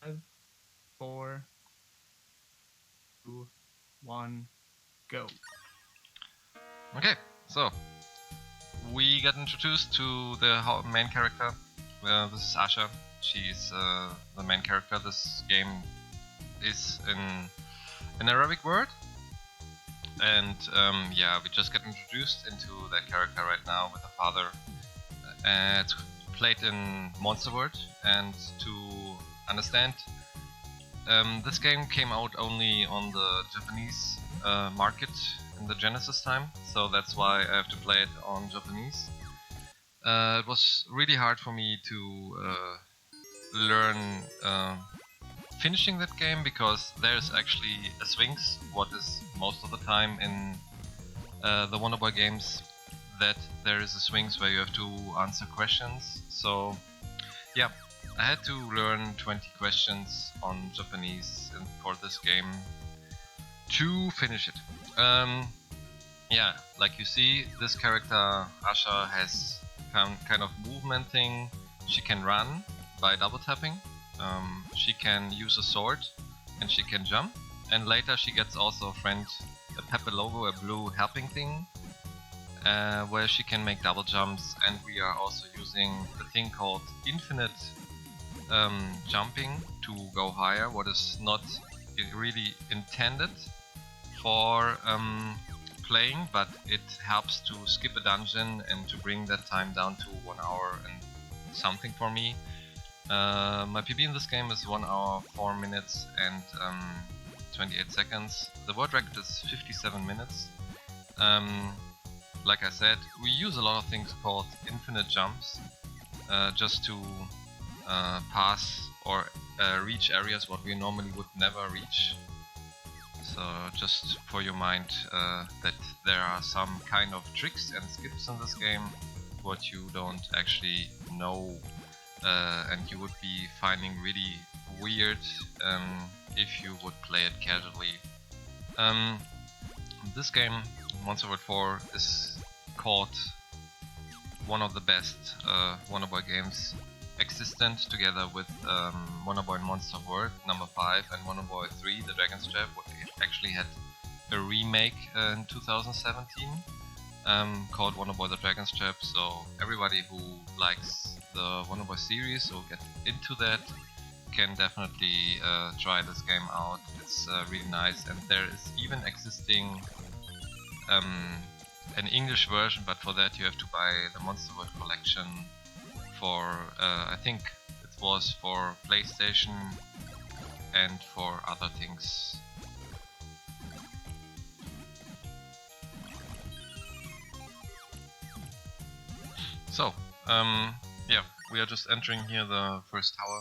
5, 4, 2, 1, go. Okay, so we get introduced to the main character. This is Asha. She's the main character. This game is in an Arabic word, and yeah, we just get introduced into that character right now with the father. It's played in Monster World, and to understand, this game came out only on the Japanese market in the Genesis time, so that's why I have to play it on Japanese. It was really hard for me to learn finishing that game because there's actually a Sphinx, what is most of the time in the Wonder Boy games, that there is a Sphinx where you have to answer questions. So yeah, I had to learn 20 questions on Japanese for this game to finish it. Yeah, like you see, this character Asha has kind of movement thing. She can run by double tapping. She can use a sword, and she can jump. And later she gets also a friend, a Pepe logo, a blue helping thing, where she can make double jumps. And we are also using the thing called infinite jumping to go higher, what is not really intended for playing, but it helps to skip a dungeon and to bring that time down to 1 hour and something for me. My PB in this game is 1 hour 4 minutes and 28 seconds. The world record is 57 minutes. Like I said, we use a lot of things called infinite jumps just to pass or reach areas what we normally would never reach. So just for your mind that there are some kind of tricks and skips in this game what you don't actually know and you would be finding really weird if you would play it casually. This game, Monster World 4, is called one of the best Wonder Boy games existent, together with Wonder Boy Monster World number 5 and Wonder Boy 3, The Dragon's Trap, what actually had a remake in 2017 called Wonder Boy The Dragon's Trap. So everybody who likes the Wonder Boy series or get into that can definitely try this game out. It's really nice, and there is even existing an English version, but for that you have to buy the Monster World collection for I think it was for PlayStation and for other things. So yeah, we are just entering here the first tower,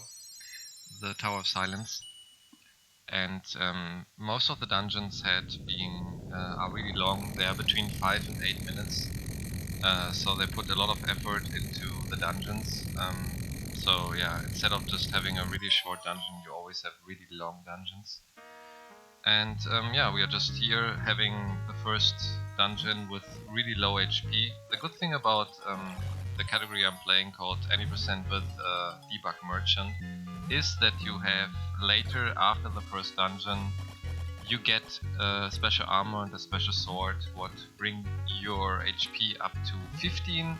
the Tower of Silence, and most of the dungeons are really long. They are between 5 and 8 minutes. So they put a lot of effort into the dungeons. So yeah, instead of just having a really short dungeon, you always have really long dungeons. And yeah, we are just here having the first dungeon with really low HP. The good thing about the category I'm playing, called Any Percent with Debug Merchant, is that you have later, after the first dungeon, you get a special armor and a special sword what bring your HP up to 15,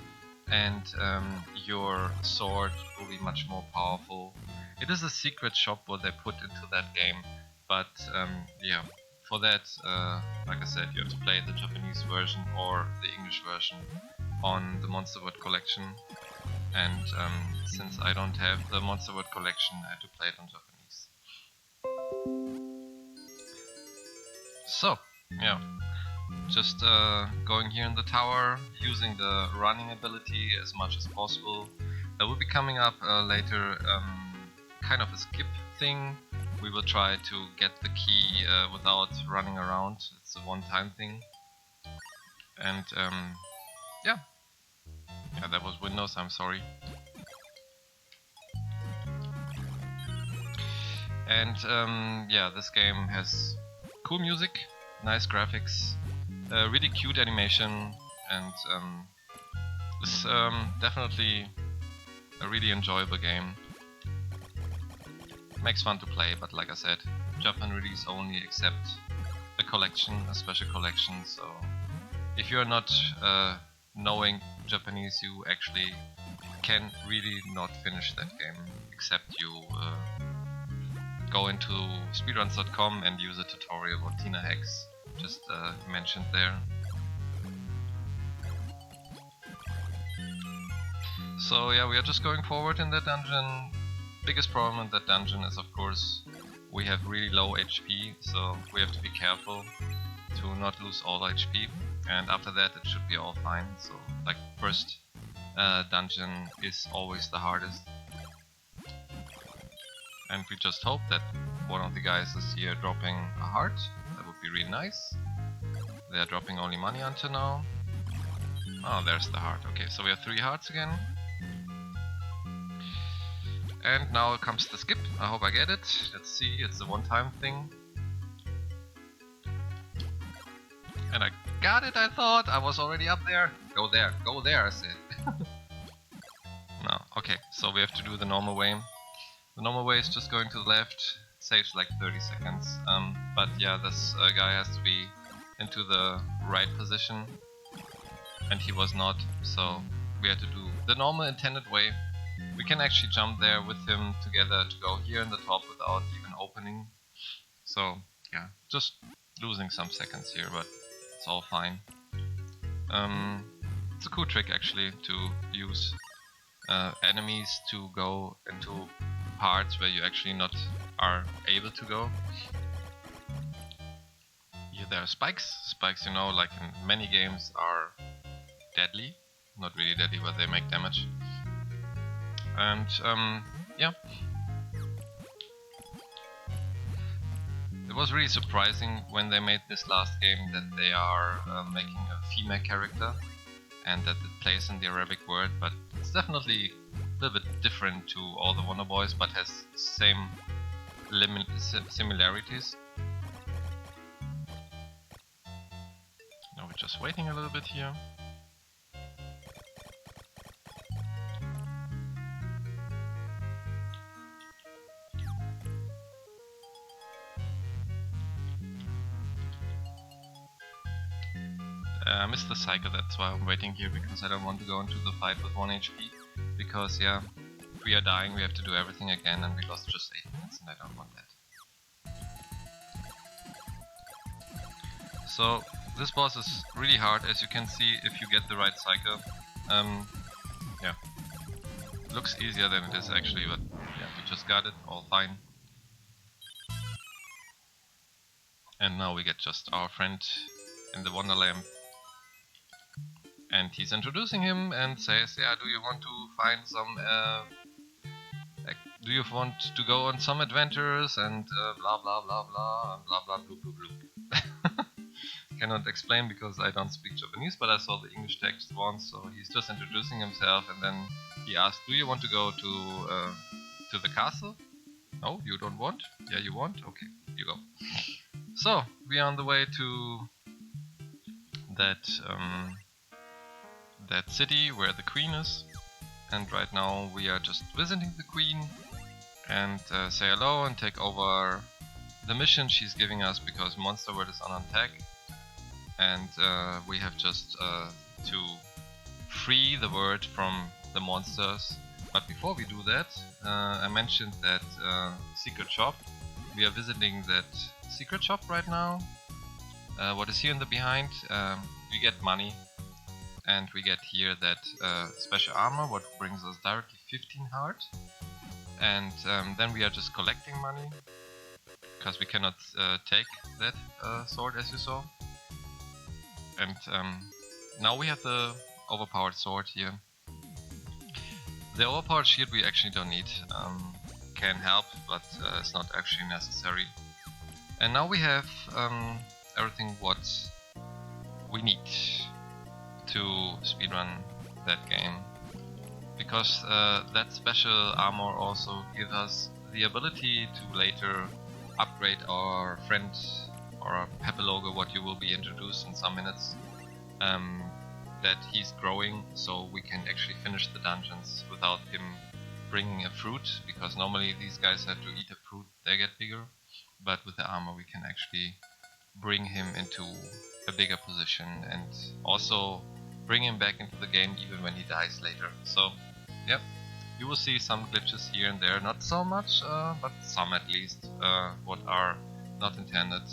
and your sword will be much more powerful. It is a secret shop what they put into that game, but yeah, for that, like I said, you have to play the Japanese version or the English version on the Monster World collection, and since I don't have the Monster World collection, I had to play it on Japanese. So, yeah, just going here in the tower, using the running ability as much as possible. That will be coming up later, kind of a skip thing. We will try to get the key without running around. It's a one-time thing. And yeah, that was Windows, I'm sorry. And yeah, this game has cool music, nice graphics, really cute animation, and it's definitely a really enjoyable game. makes fun to play, but like I said, Japan release only except a collection, a special collection, so if you're not knowing Japanese, you actually can really not finish that game, except you go into speedruns.com and use a tutorial what Tina Hex just mentioned there. So yeah, we are just going forward in that dungeon. Biggest problem in that dungeon is, of course, we have really low HP, so we have to be careful to not lose all HP, and after that it should be all fine. So like first dungeon is always the hardest, and we just hope that one of the guys is here dropping a heart. That would be really nice. They are dropping only money until now. Oh, there's the heart. Okay, so we have 3 hearts again. And now comes the skip. I hope I get it. Let's see, it's a one-time thing. And I got it, I thought. I was already up there. Go there, I said. No, okay, so we have to do the normal way. The normal way is just going to the left. It saves like 30 seconds. But yeah, this guy has to be into the right position. And he was not, so we had to do the normal intended way. We can actually jump there with him together to go here in the top without even opening. So yeah, just losing some seconds here, but it's all fine. It's a cool trick actually to use enemies to go into parts where you actually not are able to go. Here there are spikes. Spikes, you know, like in many games are deadly. Not really deadly, but they make damage. And yeah, it was really surprising when they made this last game that they are making a female character and that it plays in the Arabic word, but it's definitely a little bit different to all the Wonder Boys, but has same similarities. Now we're just waiting a little bit here. I missed the cycle, that's why I'm waiting here, because I don't want to go into the fight with 1 HP. Because yeah, if we are dying we have to do everything again and we lost just 8 minutes and I don't want that. So this boss is really hard, as you can see if you get the right cycle. Yeah, it looks easier than it is actually, but yeah, we just got it, all fine. And now we get just our friend in the Wonderland. And he's introducing him and says, yeah, do you want to find some, do you want to go on some adventures and blah blah blah blah and blah blah blue blue blue. Cannot explain because I don't speak Japanese, but I saw the English text once, so he's just introducing himself and then he asked, do you want to go to the castle? No, you don't want? Yeah, you want? Okay, you go. So, we are on the way to that city where the queen is, and right now we are just visiting the queen and say hello and take over the mission she's giving us because Monster World is on attack, and we have just to free the world from the monsters. But before we do that, I mentioned that secret shop. We are visiting that secret shop right now. What is here in the behind? We get money. And we get here that special armor, what brings us directly 15 heart. And then we are just collecting money, because we cannot take that sword as you saw. And now we have the overpowered sword here. The overpowered shield we actually don't need. Can help, but it's not actually necessary. And now we have everything what we need to speedrun that game, because that special armor also gives us the ability to later upgrade our friend or our Pepe Logo, what you will be introduced in some minutes, that he's growing, so we can actually finish the dungeons without him bringing a fruit, because normally these guys have to eat a fruit, they get bigger, but with the armor we can actually bring him into a bigger position and also bring him back into the game even when he dies later. So yep, you will see some glitches here and there, not so much, but some at least, what are not intended,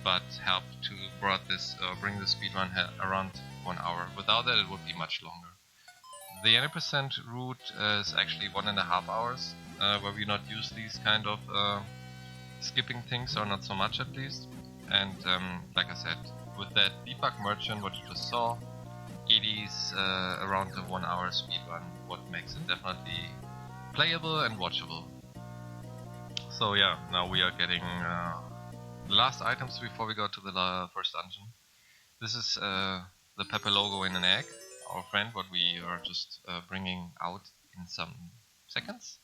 but help to bring the speedrun around 1 hour. Without that it would be much longer. The 80% route is actually 1.5 hours, where we not use these kind of skipping things, or not so much at least. And like I said, with that debug merchant, what you just saw, it is around the 1 hour speedrun, what makes it definitely playable and watchable. So yeah, now we are getting the last items before we go to the first dungeon. This is the Pepe logo in an egg, our friend, what we are just bringing out in some seconds.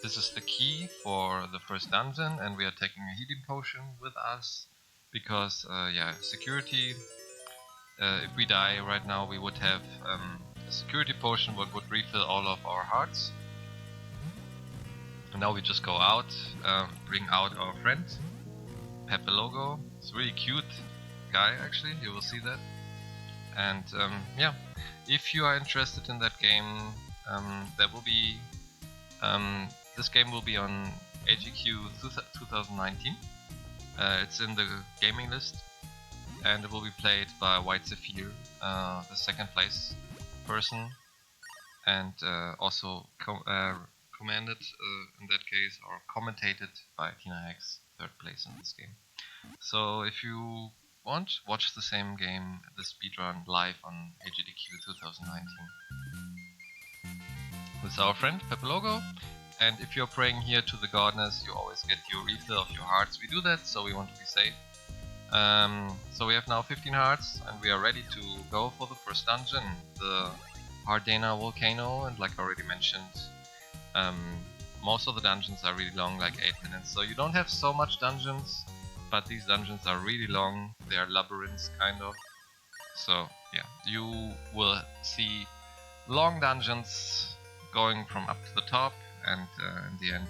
This is the key for the first dungeon, and we are taking a healing potion with us because yeah, security. If we die right now, we would have a security potion what would refill all of our hearts. And now we just go out, bring out our friend Pepe logo. It's a really cute guy, actually, you will see that. And yeah, if you are interested in that game, there will be this game will be on AGQ 2019. It's in the gaming list, and it will be played by White Zephyr, the second place person, and also commanded in that case, or commentated by Tina Hex, third place in this game. So if you want, watch the same game, the speedrun, live on AGDQ 2019 with our friend Pepe logo. And if you're praying here to the goddess, you always get your refill of your hearts. We do that, so we want to be safe. So we have now 15 hearts, and we are ready to go for the first dungeon, the Hardena Volcano. And like I already mentioned, most of the dungeons are really long, like 8 minutes. So you don't have so much dungeons, but these dungeons are really long. They are labyrinths, kind of. So yeah, you will see long dungeons going from up to the top, and in the end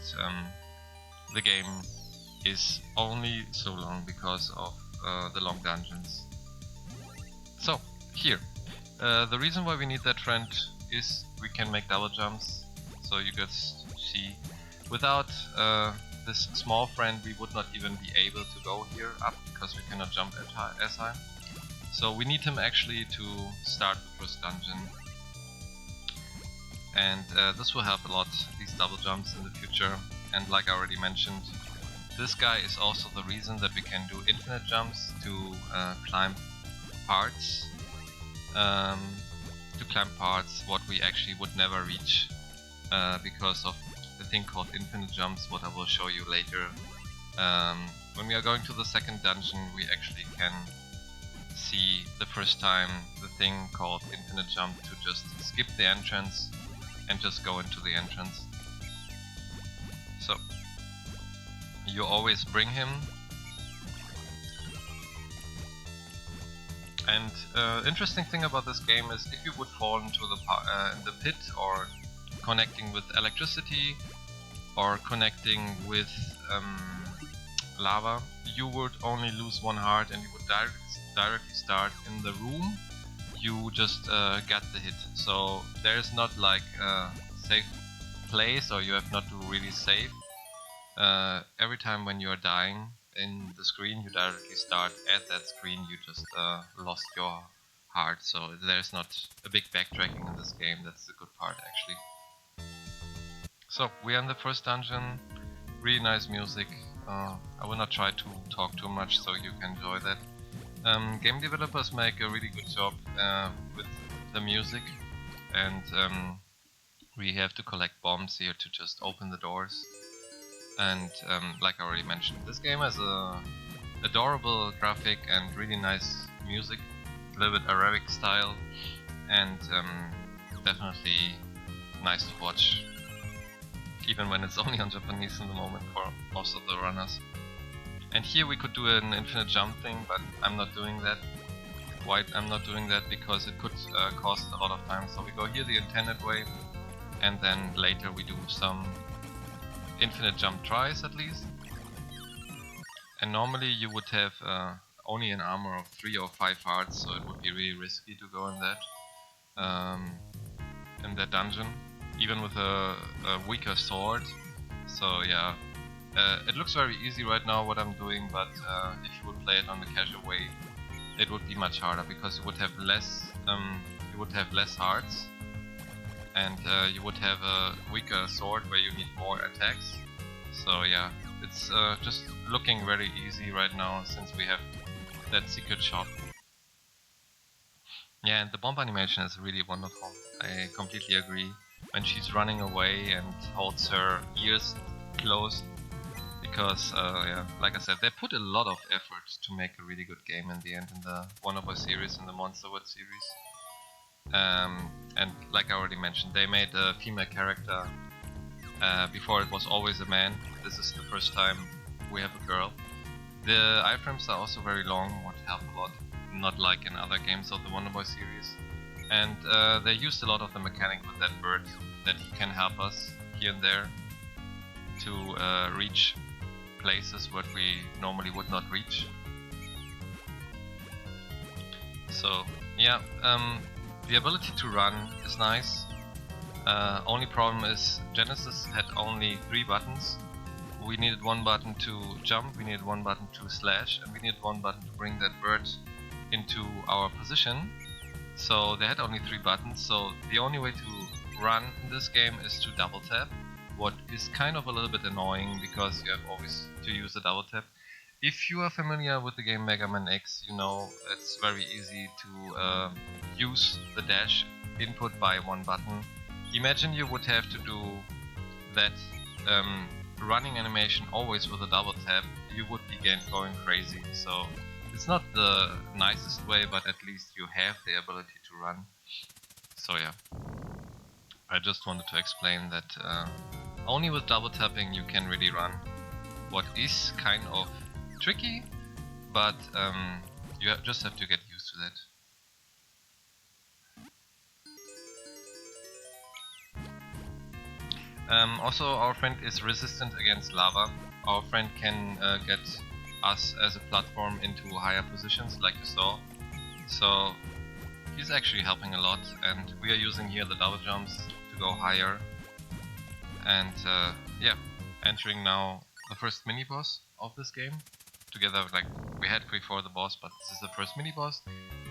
the game is only so long because of the long dungeons. So here, the reason why we need that friend is we can make double jumps. So you guys see, without this small friend we would not even be able to go here up, because we cannot jump as high. So we need him actually to start the first dungeon. And this will help a lot, these double jumps in the future. And like I already mentioned, this guy is also the reason that we can do infinite jumps to climb parts. What we actually would never reach because of the thing called infinite jumps, what I will show you later. When we are going to the second dungeon, we actually can see the first time the thing called infinite jump, to just skip the entrance and just go into the entrance. So you always bring him, and interesting thing about this game is if you would fall into the pit, or connecting with electricity, or connecting with lava, you would only lose 1 heart, and you would directly start in the room you just got the hit. So there's not like a safe place, or you have not to really save. Every time when you are dying in the screen, you directly start at that screen. You just lost your heart, so there's not a big backtracking in this game. That's the good part, actually. So we are in the first dungeon. Really nice music. I will not try to talk too much, so you can enjoy that. Game developers make a really good job with the music, and we have to collect bombs here to just open the doors. And like I already mentioned, this game has a adorable graphic and really nice music, a little bit Arabic style, and definitely nice to watch, even when it's only on Japanese in the moment for most of the runners. And here we could do an infinite jump thing, but I'm not doing that. Why I'm not doing that? Because it could cost a lot of time. So we go here the intended way, and then later we do some infinite jump tries at least. And normally you would have only an armor of 3 or 5 hearts, so it would be really risky to go in that dungeon, even with a weaker sword. So yeah, it looks very easy right now what I'm doing, but if you would play it on the casual way, it would be much harder because you would have less hearts, and you would have a weaker sword where you need more attacks. So yeah, it's just looking very easy right now since we have that secret shop. Yeah, and the bomb animation is really wonderful. I completely agree. When she's running away and holds her ears closed, because yeah, like I said, they put a lot of effort to make a really good game in the end in the Wonderboy series and the Monster World series. And like I already mentioned, they made a female character. Before it was always a man. This is the first time we have a girl. The iframes are also very long, would help a lot, not like in other games of the Wonderboy series. And they used a lot of the mechanic with that bird, that he can help us here and there to reach places where we normally would not reach. So yeah, the ability to run is nice. Only problem is Genesis had only 3 buttons. We needed 1 button to jump, we needed 1 button to slash, and we needed 1 button to bring that bird into our position. So they had only 3 buttons, so the only way to run in this game is to double tap, what is kind of a little bit annoying because you have always to use a double tap. If you are familiar with the game Mega Man X, you know it's very easy to use the dash input by 1 button. Imagine you would have to do that running animation always with a double tap, you would be going crazy. So it's not the nicest way, but at least you have the ability to run. So yeah, I just wanted to explain that only with double tapping you can really run, what is kind of tricky, but you just have to get used to that. Also, our friend is resistant against lava. Our friend can get us as a platform into higher positions, like you saw. So he's actually helping a lot, and we are using here the double jumps to go higher. And yeah, entering now the first mini boss of this game. Together, like we had before the boss, but this is the first mini boss.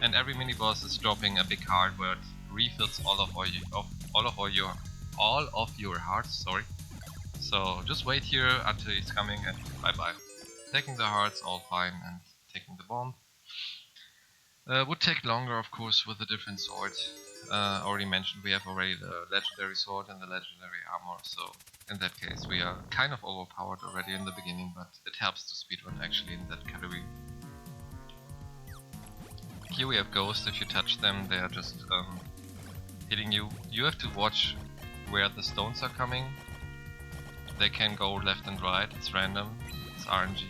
And every mini boss is dropping a big heart where it refills all of your hearts, sorry. So just wait here until he's coming and bye bye. Taking the hearts, all fine, and taking the bomb. Would take longer, of course, with a different sword. Already mentioned we have already the legendary sword and the legendary armor, so in that case we are kind of overpowered already in the beginning, but it helps to speedrun actually in that category. Here we have ghosts. If you touch them, they are just hitting you. You have to watch where the stones are coming. They can go left and right, it's random, it's RNG.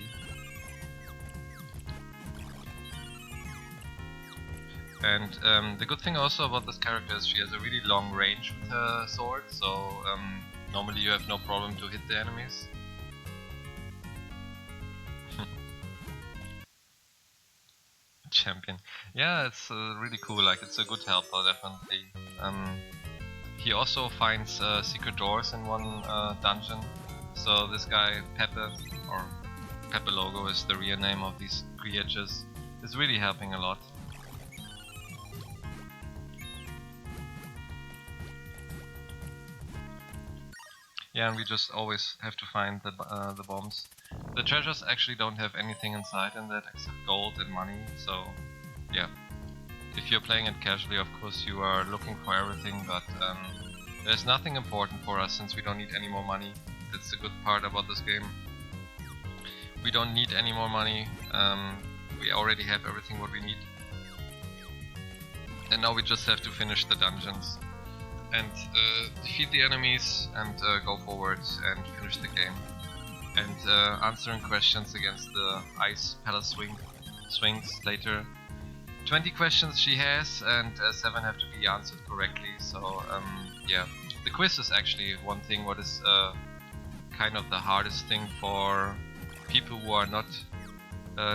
And the good thing also about this character is she has a really long range with her sword, so normally you have no problem to hit the enemies. Champion. Yeah, it's really cool, like it's a good helper, definitely. He also finds secret doors in one dungeon. So this guy, Pepe, or Pepe Logo is the real name of these creatures, is really helping a lot. Yeah, and we just always have to find the bombs. The treasures actually don't have anything inside in that except gold and money, so yeah. If you're playing it casually, of course you are looking for everything, but there's nothing important for us since we don't need any more money. That's the good part about this game. We don't need any more money, we already have everything what we need. And now we just have to finish the dungeons and defeat the enemies and go forward and finish the game. And answering questions against the ice palace swings later. 20 questions she has, and 7 have to be answered correctly, so yeah, The quiz is actually one thing what is kind of the hardest thing for people who are not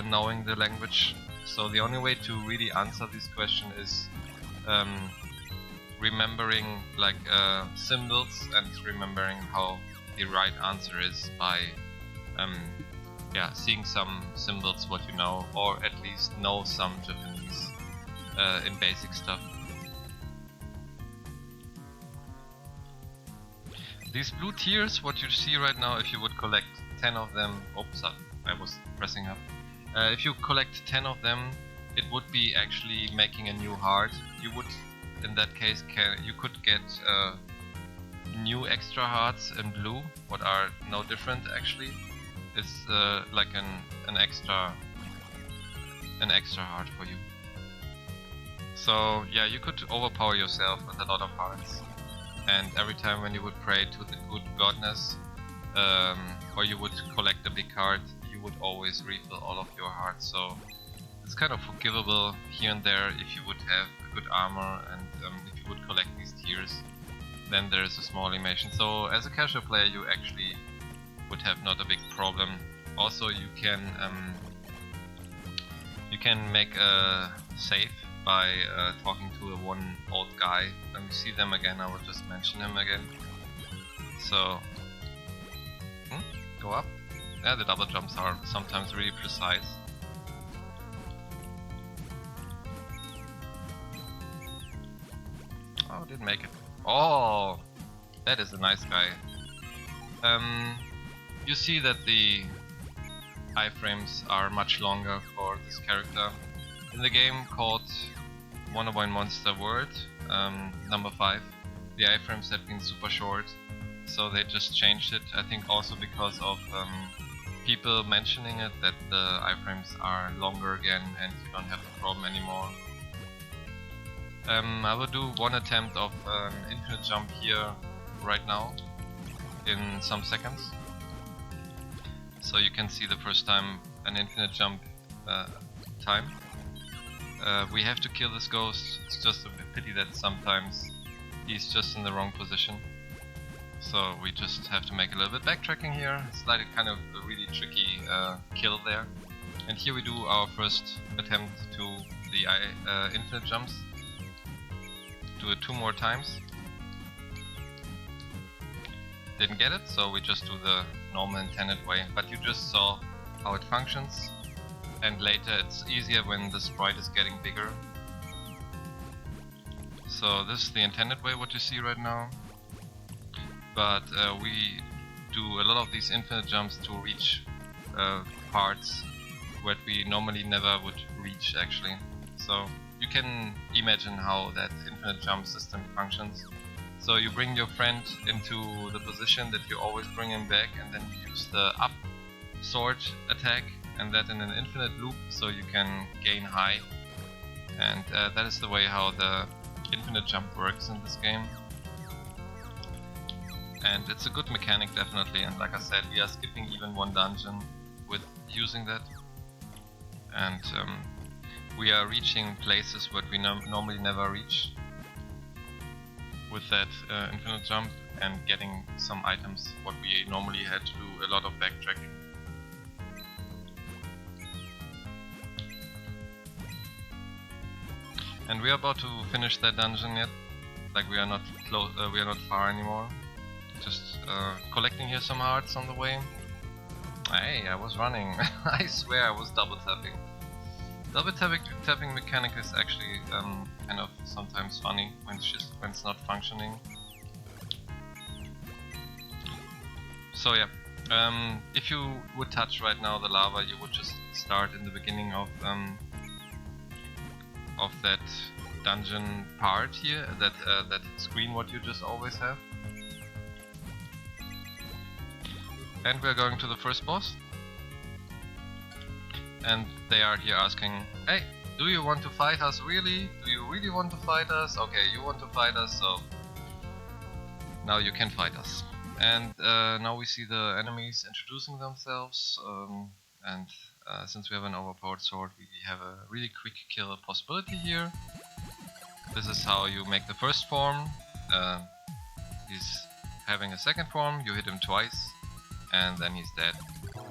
knowing the language. So the only way to really answer this question is remembering like symbols and remembering how the right answer is by yeah, seeing some symbols what you know, or at least know some Japanese in basic stuff. These blue tiers, what you see right now, if you would collect 10 of them, oops, I was pressing up. If you collect 10 of them, it would be actually making a new heart. You would, in that case, you could get new extra hearts in blue, what are no different actually. It's like an extra heart for you. So yeah, you could overpower yourself with a lot of hearts. And every time when you would pray to the good godness, or you would collect a big heart, you would always refill all of your hearts. So it's kind of forgivable here and there if you would have a good armor and if you would collect these tiers, then there is a small animation. So as a casual player, you actually would have not a big problem. Also, you can make a save by talking to one old guy. When we see them again, I will just mention him again. So, go up. Yeah, the double jumps are sometimes really precise. Oh, didn't make it. Oh, that is a nice guy. You see that the iframes are much longer for this character. In the game called Wonderboy Monster World, number 5, the iframes had been super short, so they just changed it. I think also because of people mentioning it, that the iframes are longer again and you don't have the problem anymore. I will do one attempt of an infinite jump here right now in some seconds. So you can see the first time an infinite jump time. We have to kill this ghost. It's just a pity that sometimes he's just in the wrong position. So we just have to make a little bit backtracking here. It's like a kind of a really tricky kill there. And here we do our first attempt to the infinite jumps. Do it 2 more times. Didn't get it, so we just do the normal intended way. But you just saw how it functions. And later it's easier when the sprite is getting bigger. So this is the intended way, what you see right now. But we do a lot of these infinite jumps to reach parts that we normally never would reach actually. So you can imagine how that infinite jump system functions. So you bring your friend into the position that you always bring him back, and then you use the up sword attack, and that in an infinite loop, so you can gain high. And that is the way how the infinite jump works in this game. And it's a good mechanic definitely, and like I said, we are skipping even one dungeon with using that. And we are reaching places that we normally never reach with that infinite jump, and getting some items what we normally had to do a lot of backtracking. And we are about to finish that dungeon yet. Like we are not close, we are not far anymore. Just collecting here some hearts on the way. Hey, I was running. I swear I was double tapping. Double tapping mechanic is actually kind of sometimes funny when it's not functioning. So yeah, if you would touch right now the lava, you would just start in the beginning of that dungeon part here, that screen what you just always have. And we're going to the first boss. And they are here asking, hey, do you want to fight us really? Do you really want to fight us? Okay, you want to fight us, so now you can fight us. And now we see the enemies introducing themselves, and since we have an overpowered sword, we have a really quick kill possibility here. This is how you make the first form. he's having a second form, you hit him twice, and then he's dead.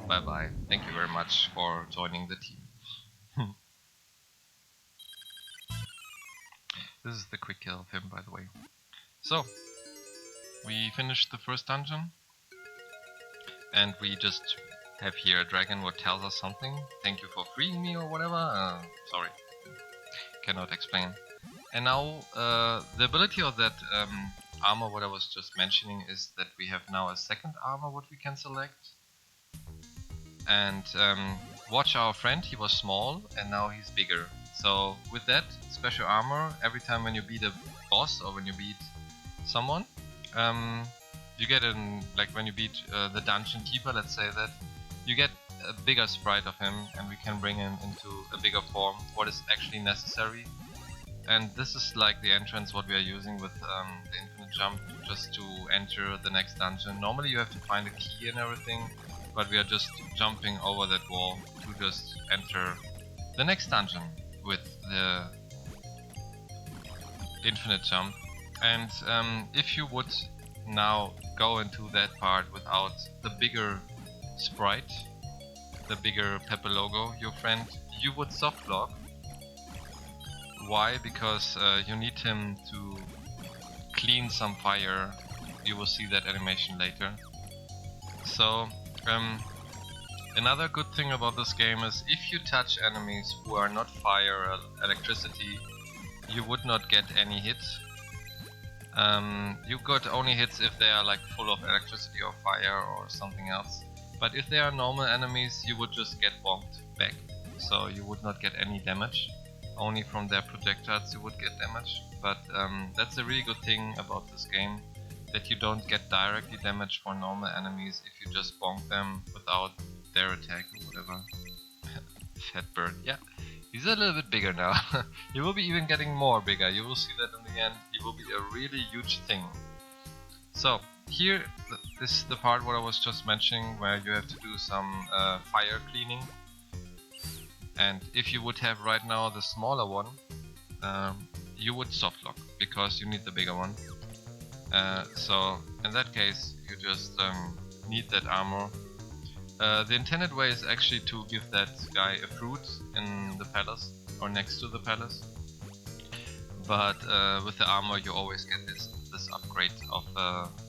Bye bye. Thank you very much for joining the team. This is the quick kill of him, by the way. So, we finished the first dungeon, and we just have here a dragon what tells us something. Thank you for freeing me or whatever. Sorry, cannot explain. And now the ability of that armor what I was just mentioning is that we have now a second armor what we can select. And watch our friend, he was small and now he's bigger. So with that special armor, every time when you beat a boss or when you beat someone, you get like when you beat the dungeon keeper, let's say that, you get a bigger sprite of him and we can bring him into a bigger form, what is actually necessary. And this is like the entrance what we are using with the infinite jump just to enter the next dungeon. Normally you have to find a key and everything, but we are just jumping over that wall to just enter the next dungeon with the infinite jump. And if you would now go into that part without the bigger sprite, the bigger Pepe logo, your friend, you would soft lock. Why? Because you need him to clean some fire. You will see that animation later. So another good thing about this game is if you touch enemies who are not fire or electricity, you would not get any hits. You got only hits if they are like full of electricity or fire or something else. But if they are normal enemies, you would just get bonked back. So you would not get any damage. Only from their projectiles you would get damage. But that's a really good thing about this game, that you don't get directly damage for normal enemies if you just bonk them without their attack or whatever. Fat bird, yeah. He's a little bit bigger now. He will be even getting more bigger. You will see that in the end. He will be a really huge thing. So here, this is the part what I was just mentioning, where you have to do some fire cleaning. And if you would have right now the smaller one, you would soft lock because you need the bigger one. So in that case, you just need that armor. The intended way is actually to give that guy a fruit in the palace or next to the palace. But with the armor, you always get this upgrade of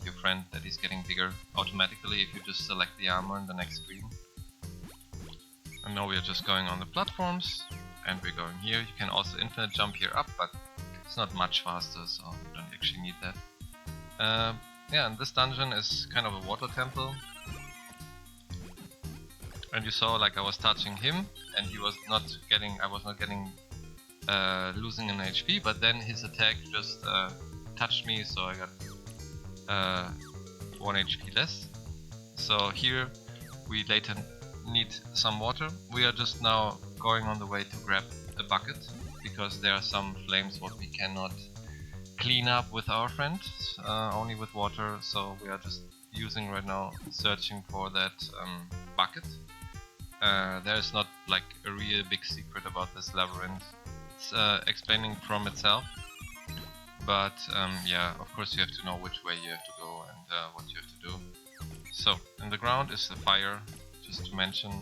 your friend that he's getting bigger automatically if you just select the armor in the next screen. And now we are just going on the platforms, and we're going here. You can also infinite jump here up, but it's not much faster, so you don't actually need that. Yeah, and this dungeon is kind of a water temple. And you saw like I was touching him, and he was not getting, I was not getting losing an HP, but then his attack just touched me, so I got 1 HP less. So here we later need some water. We are just now going on the way to grab a bucket, because there are some flames what we cannot clean up with our friend, only with water. So we are just using right now, searching for that bucket. There is not like a real big secret about this labyrinth. It's explaining from itself, but yeah, of course you have to know which way you have to go and what you have to do. So in the ground is the fire. Just to mention,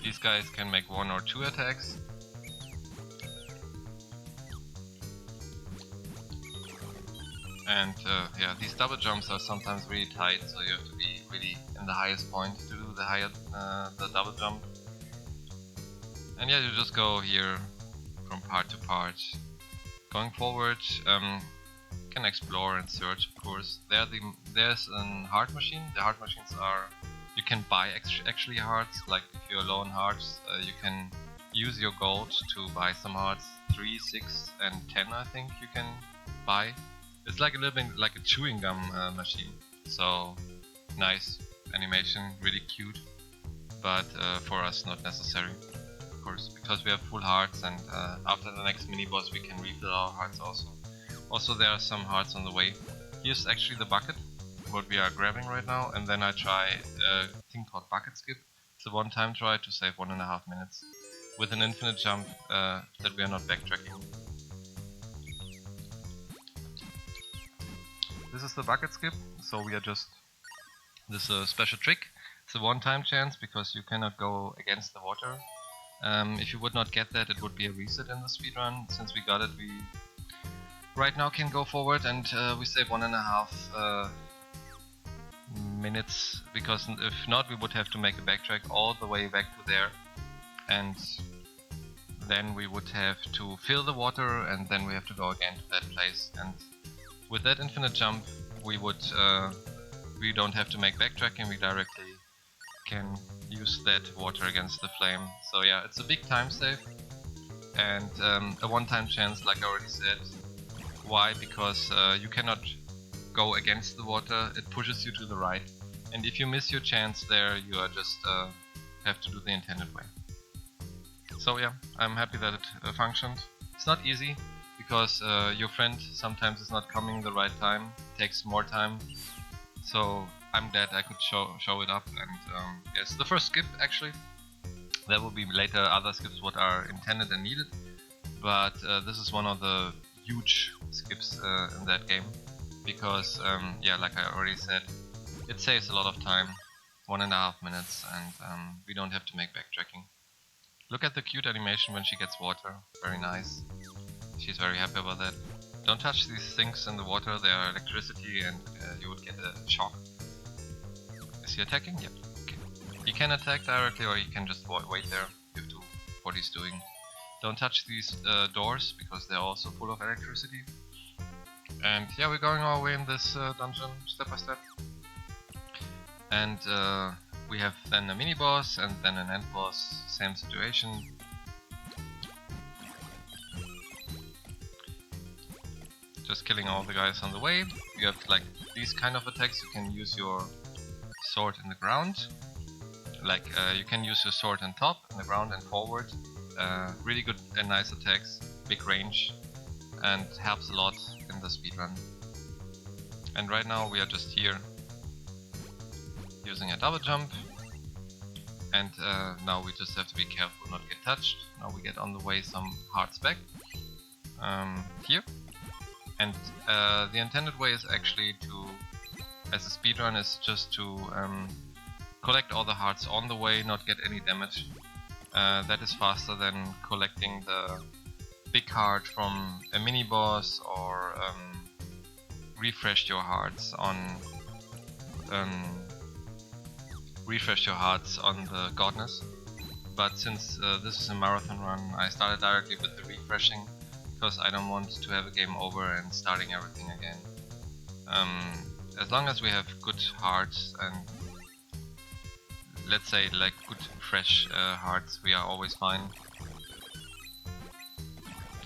these guys can make 1 or 2 attacks. And yeah, these double jumps are sometimes really tight, so you have to be really in the highest point to do the double jump. And yeah, you just go here from part to part. Going forward, you can explore and search, of course. There's a heart machine. The heart machines are, you can buy actually hearts. Like if you alone hearts, you can use your gold to buy some hearts. 3, 6 and 10 I think you can buy. It's like a little bit like a chewing gum machine. So nice animation, really cute, but for us not necessary, of course, because we have full hearts, and after the next mini boss we can refill our hearts also. Also there are some hearts on the way. Here's actually the bucket, what we are grabbing right now, and then I try a thing called bucket skip. It's a one-time try to save 1.5 minutes with an infinite jump that we are not backtracking. this is the bucket skip, so we are just, this is a special trick. It's a one-time chance because you cannot go against the water. If you would not get that, it would be a reset in the speedrun. Since we got it, we right now can go forward and we save 1.5 minutes, because if not we would have to make a backtrack all the way back to there, and then we would have to fill the water, and then we have to go again to that place. And with that infinite jump we would we don't have to make backtracking, we directly can use that water against the flame. So yeah, it's a big time save and a one-time chance, like I already said. Why? Because you cannot go against the water, it pushes you to the right, and if you miss your chance there, you are just have to do the intended way. So yeah, I'm happy that it functioned. It's not easy because your friend sometimes is not coming the right time, it takes more time. So I'm glad I could show it up, and yes, the first skip actually. There will be later other skips what are intended and needed, but this is one of the huge skips in that game, because yeah, like I already said, it saves a lot of time, 1.5 minutes, and we don't have to make backtracking. Look at the cute animation when she gets water, very nice. She's very happy about that. Don't touch these things in the water, they are electricity and you would get a shock. Is he attacking? Yep. Okay. He can attack directly or he can just wait there. You have to what he's doing. Don't touch these doors because they're also full of electricity. And yeah, we're going our way in this dungeon step by step. And we have then a mini boss and then an end boss, same situation. Just killing all the guys on the way. You have like these kind of attacks. You can use your sword in the ground. Like you can use your sword on top, in the ground and forward. Really good and nice attacks, big range, and helps a lot in the speedrun. And right now we are just here using a double jump, and now we just have to be careful not get touched. Now we get on the way some hearts back here, and the intended way is actually to, as a speedrun, is just to collect all the hearts on the way, not get any damage. That is faster than collecting the big heart from a mini boss or refresh your hearts on the godness. But since this is a marathon run, I started directly with the refreshing because I don't want to have a game over and starting everything again. As long as we have good hearts and let's say like good fresh hearts, we are always fine.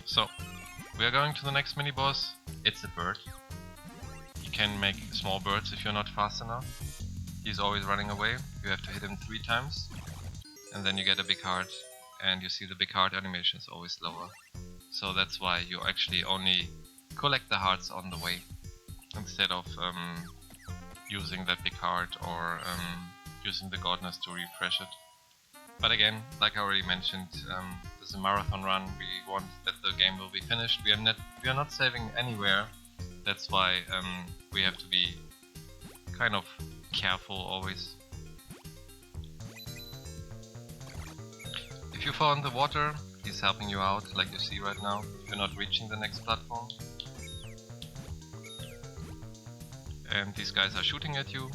So we are going to the next mini boss. It's a bird. You can make small birds if you're not fast enough. He's always running away. You have to hit him 3 times and then you get a big heart, and you see the big heart animation is always slower. So that's why you actually only collect the hearts on the way instead of using that big heart or using the godness to refresh it. But again, like I already mentioned, this is a marathon run. We want that the game will be finished. We are not saving anywhere. That's why we have to be kind of careful always. If you fall in the water, he's helping you out, like you see right now. If you're not reaching the next platform. And these guys are shooting at you.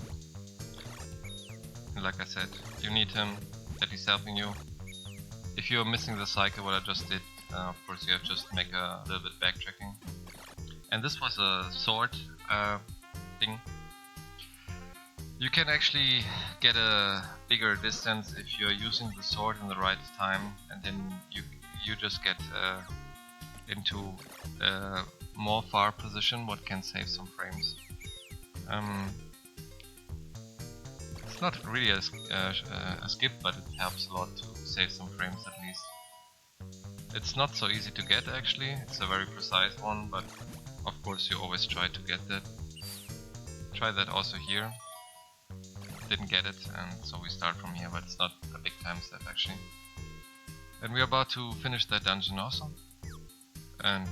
And like I said, you need him, that he's helping you. If you're missing the cycle, what I just did, of course you have just make a little bit backtracking. And this was a sword thing. You can actually get a bigger distance if you're using the sword in the right time, and then you just get into a more far position, what can save some frames. It's not really a skip, but it helps a lot to save some frames at least. It's not so easy to get actually, it's a very precise one, but of course you always try to get that. Try that also here. Didn't get it, and so we start from here, but it's not a big time step actually. And we're about to finish that dungeon also, and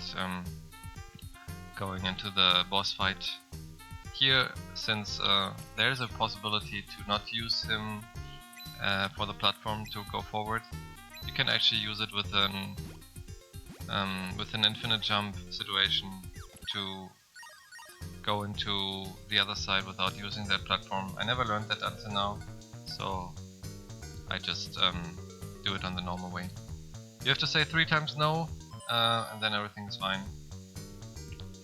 going into the boss fight here, since there's a possibility to not use him for the platform to go forward, you can actually use it with an infinite jump situation to go into the other side without using that platform. I never learned that until now, so I just do it on the normal way. You have to say 3 times no, and then everything is fine.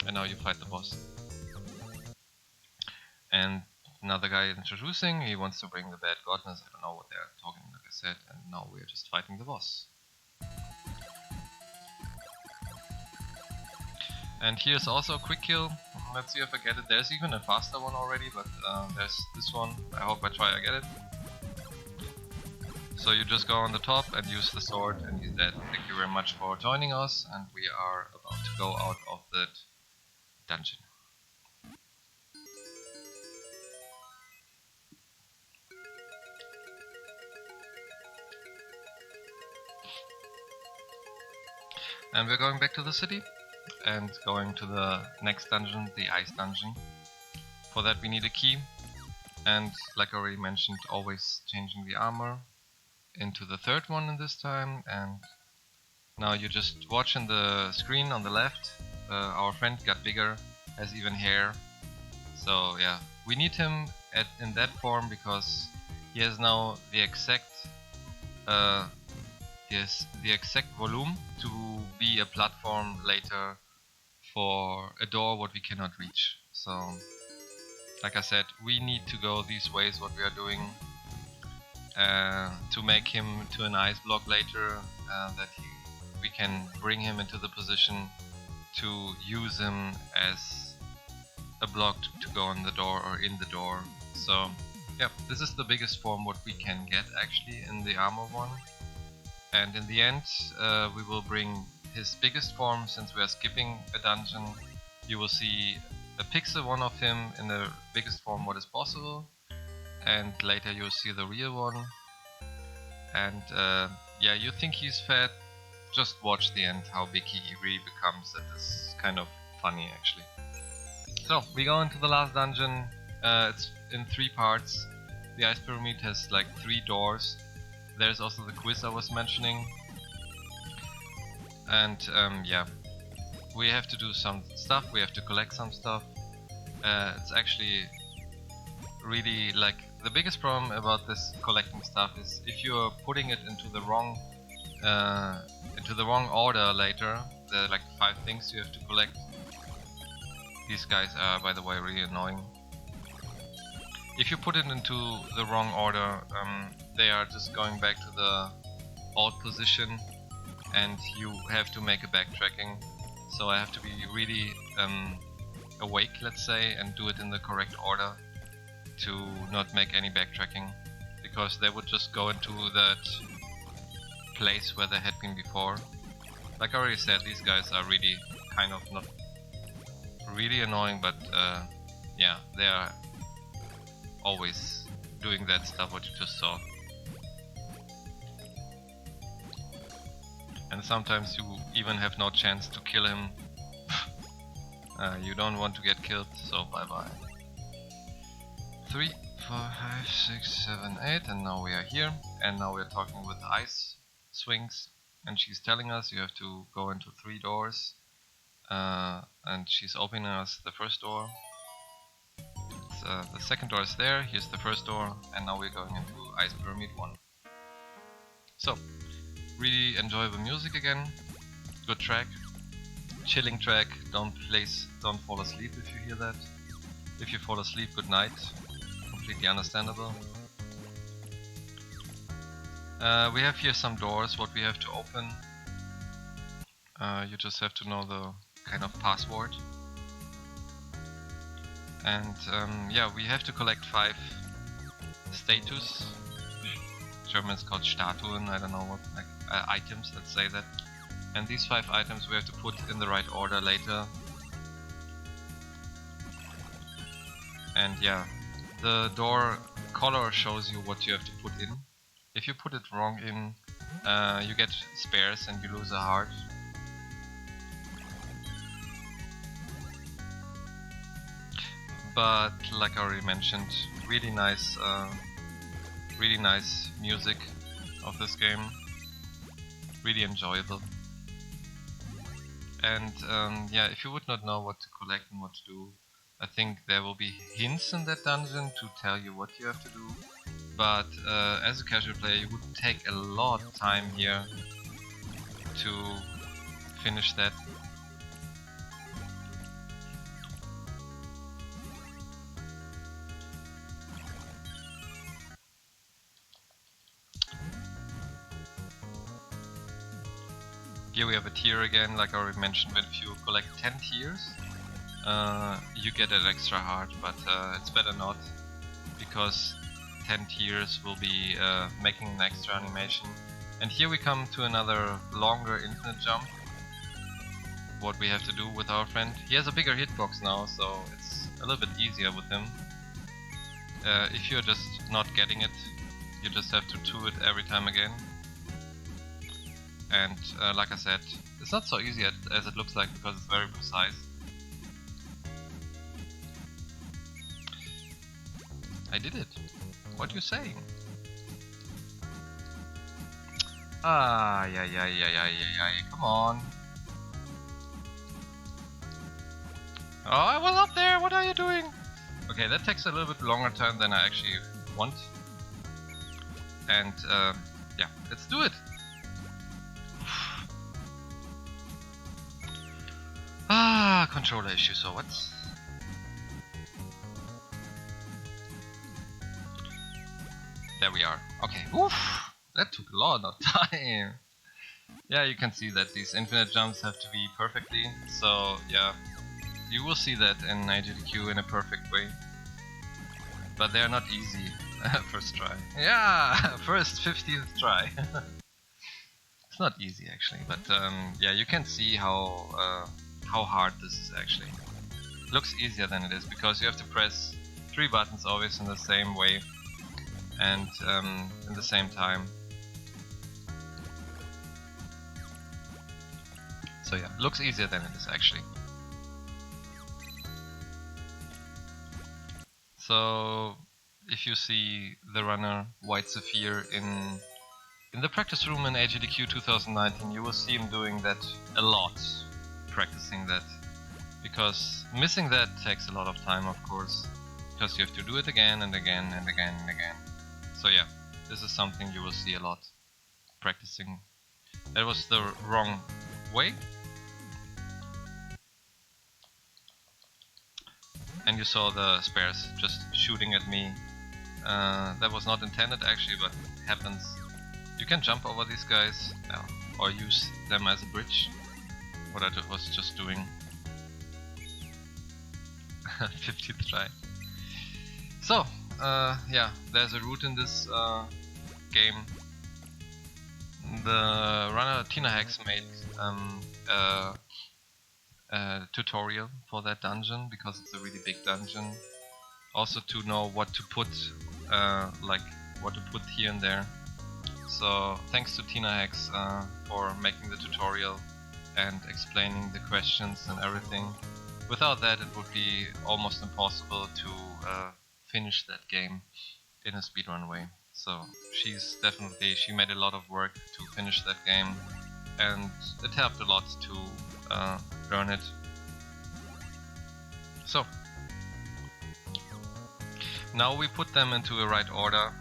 And now you fight the boss. And another guy introducing, he wants to bring the bad godness. I don't know what they're talking, like I said, and now we're just fighting the boss. And here's also a quick kill. Let's see if I get it. There's even a faster one already, but there's this one. I hope I get it. So you just go on the top and use the sword and he's dead. Thank you very much for joining us, and we are about to go out of that dungeon. And we're going back to the city and going to the next dungeon, the ice dungeon. For that we need a key, and like I already mentioned, always changing the armor into the third one in this time. And now you just watch in the screen on the left, our friend got bigger, has even hair. So yeah, we need him in that form because he has now the exact volume to be a platform later for a door what we cannot reach. So like I said, we need to go these ways what we are doing to make him to an ice block later, that we can bring him into the position to use him as a block to go on the door or in the door. So yeah, this is the biggest form what we can get actually in the armor one. And in the end, we will bring his biggest form. Since we are skipping a dungeon, you will see a pixel one of him in the biggest form what is possible, and later you'll see the real one. And yeah, you think he's fat, just watch the end how big he really becomes. That is kind of funny actually. So we go into the last dungeon. It's in 3 parts. The ice pyramid has like 3 doors. There's also the quiz I was mentioning. And yeah, we have to do some stuff, we have to collect some stuff. It's actually really like the biggest problem about this collecting stuff is if you're putting it into the wrong order later. There are like 5 things you have to collect. These guys are, by the way, really annoying. If you put it into the wrong order, they are just going back to the old position and you have to make a backtracking. So I have to be really awake, let's say, and do it in the correct order to not make any backtracking, because they would just go into that place where they had been before. Like I already said, these guys are really kind of not really annoying, but yeah, they are always doing that stuff what you just saw. And sometimes you even have no chance to kill him. You don't want to get killed, so bye bye. 3, 4, 5, 6, 7, 8, and now we are here. And now we're talking with Ice Swings, and she's telling us you have to go into 3 doors. And she's opening us the first door. The second door is there, here's the first door, and now we're going into Ice Pyramid 1. So, really enjoyable music again, good track, chilling track. Don't fall asleep if you hear that. If you fall asleep, good night, completely understandable. We have here some doors what we have to open. You just have to know the kind of password. And yeah, we have to collect 5 status. German is called Statuen, I don't know what, like items, let's say that. And these 5 items we have to put in the right order later. And yeah, the door color shows you what you have to put in. If you put it wrong in, you get spares and you lose a heart. but like I already mentioned, really nice music of this game, really enjoyable. And yeah, if you would not know what to collect and what to do, I think there will be hints in that dungeon to tell you what you have to do. But as a casual player, you would take a lot of time here to finish that. Here we have a tier again, like I already mentioned. If you collect 10 tiers, you get an extra heart, but it's better not, because 10 tiers will be making an extra animation. And here we come to another longer infinite jump. What we have to do with our friend. He has a bigger hitbox now, so it's a little bit easier with him. If you're just not getting it, you just have to do it every time again. And like I said, it's not so easy as it looks like, because it's very precise. I did it. What are you saying? Ah, yeah, come on. Oh, I was up there, what are you doing? Okay, that takes a little bit longer time than I actually want. And yeah, let's do it. Ah, controller issue, so what? There we are. Okay, oof, that took a lot of time. Yeah, you can see that these infinite jumps have to be perfectly, so yeah, you will see that in AGDQ in a perfect way. But they are not easy. First try. Yeah, first 15th try. It's not easy actually, but yeah, you can see how hard this is actually. It looks easier than it is, because you have to press 3 buttons always in the same way and in the same time. So yeah, it looks easier than it is actually. So if you see the runner White Zephyr in the practice room in AGDQ 2019, you will see him doing that a lot, practicing that, because missing that takes a lot of time, of course, because you have to do it again and again and again and again. So yeah, this is something you will see a lot, practicing. That was the wrong way. And you saw the spares just shooting at me. That was not intended actually, but it happens. You can jump over these guys or use them as a bridge. What I was just doing. 50th try. So, yeah, there's a route in this game. The runner Tina Hex made a tutorial for that dungeon, because it's a really big dungeon. Also to know what to put, like what to put here and there. So thanks to Tina Hex for making the tutorial and explaining the questions and everything. Without that, it would be almost impossible to finish that game in a speedrun way. So she made a lot of work to finish that game, and it helped a lot to learn it. So now we put them into the right order.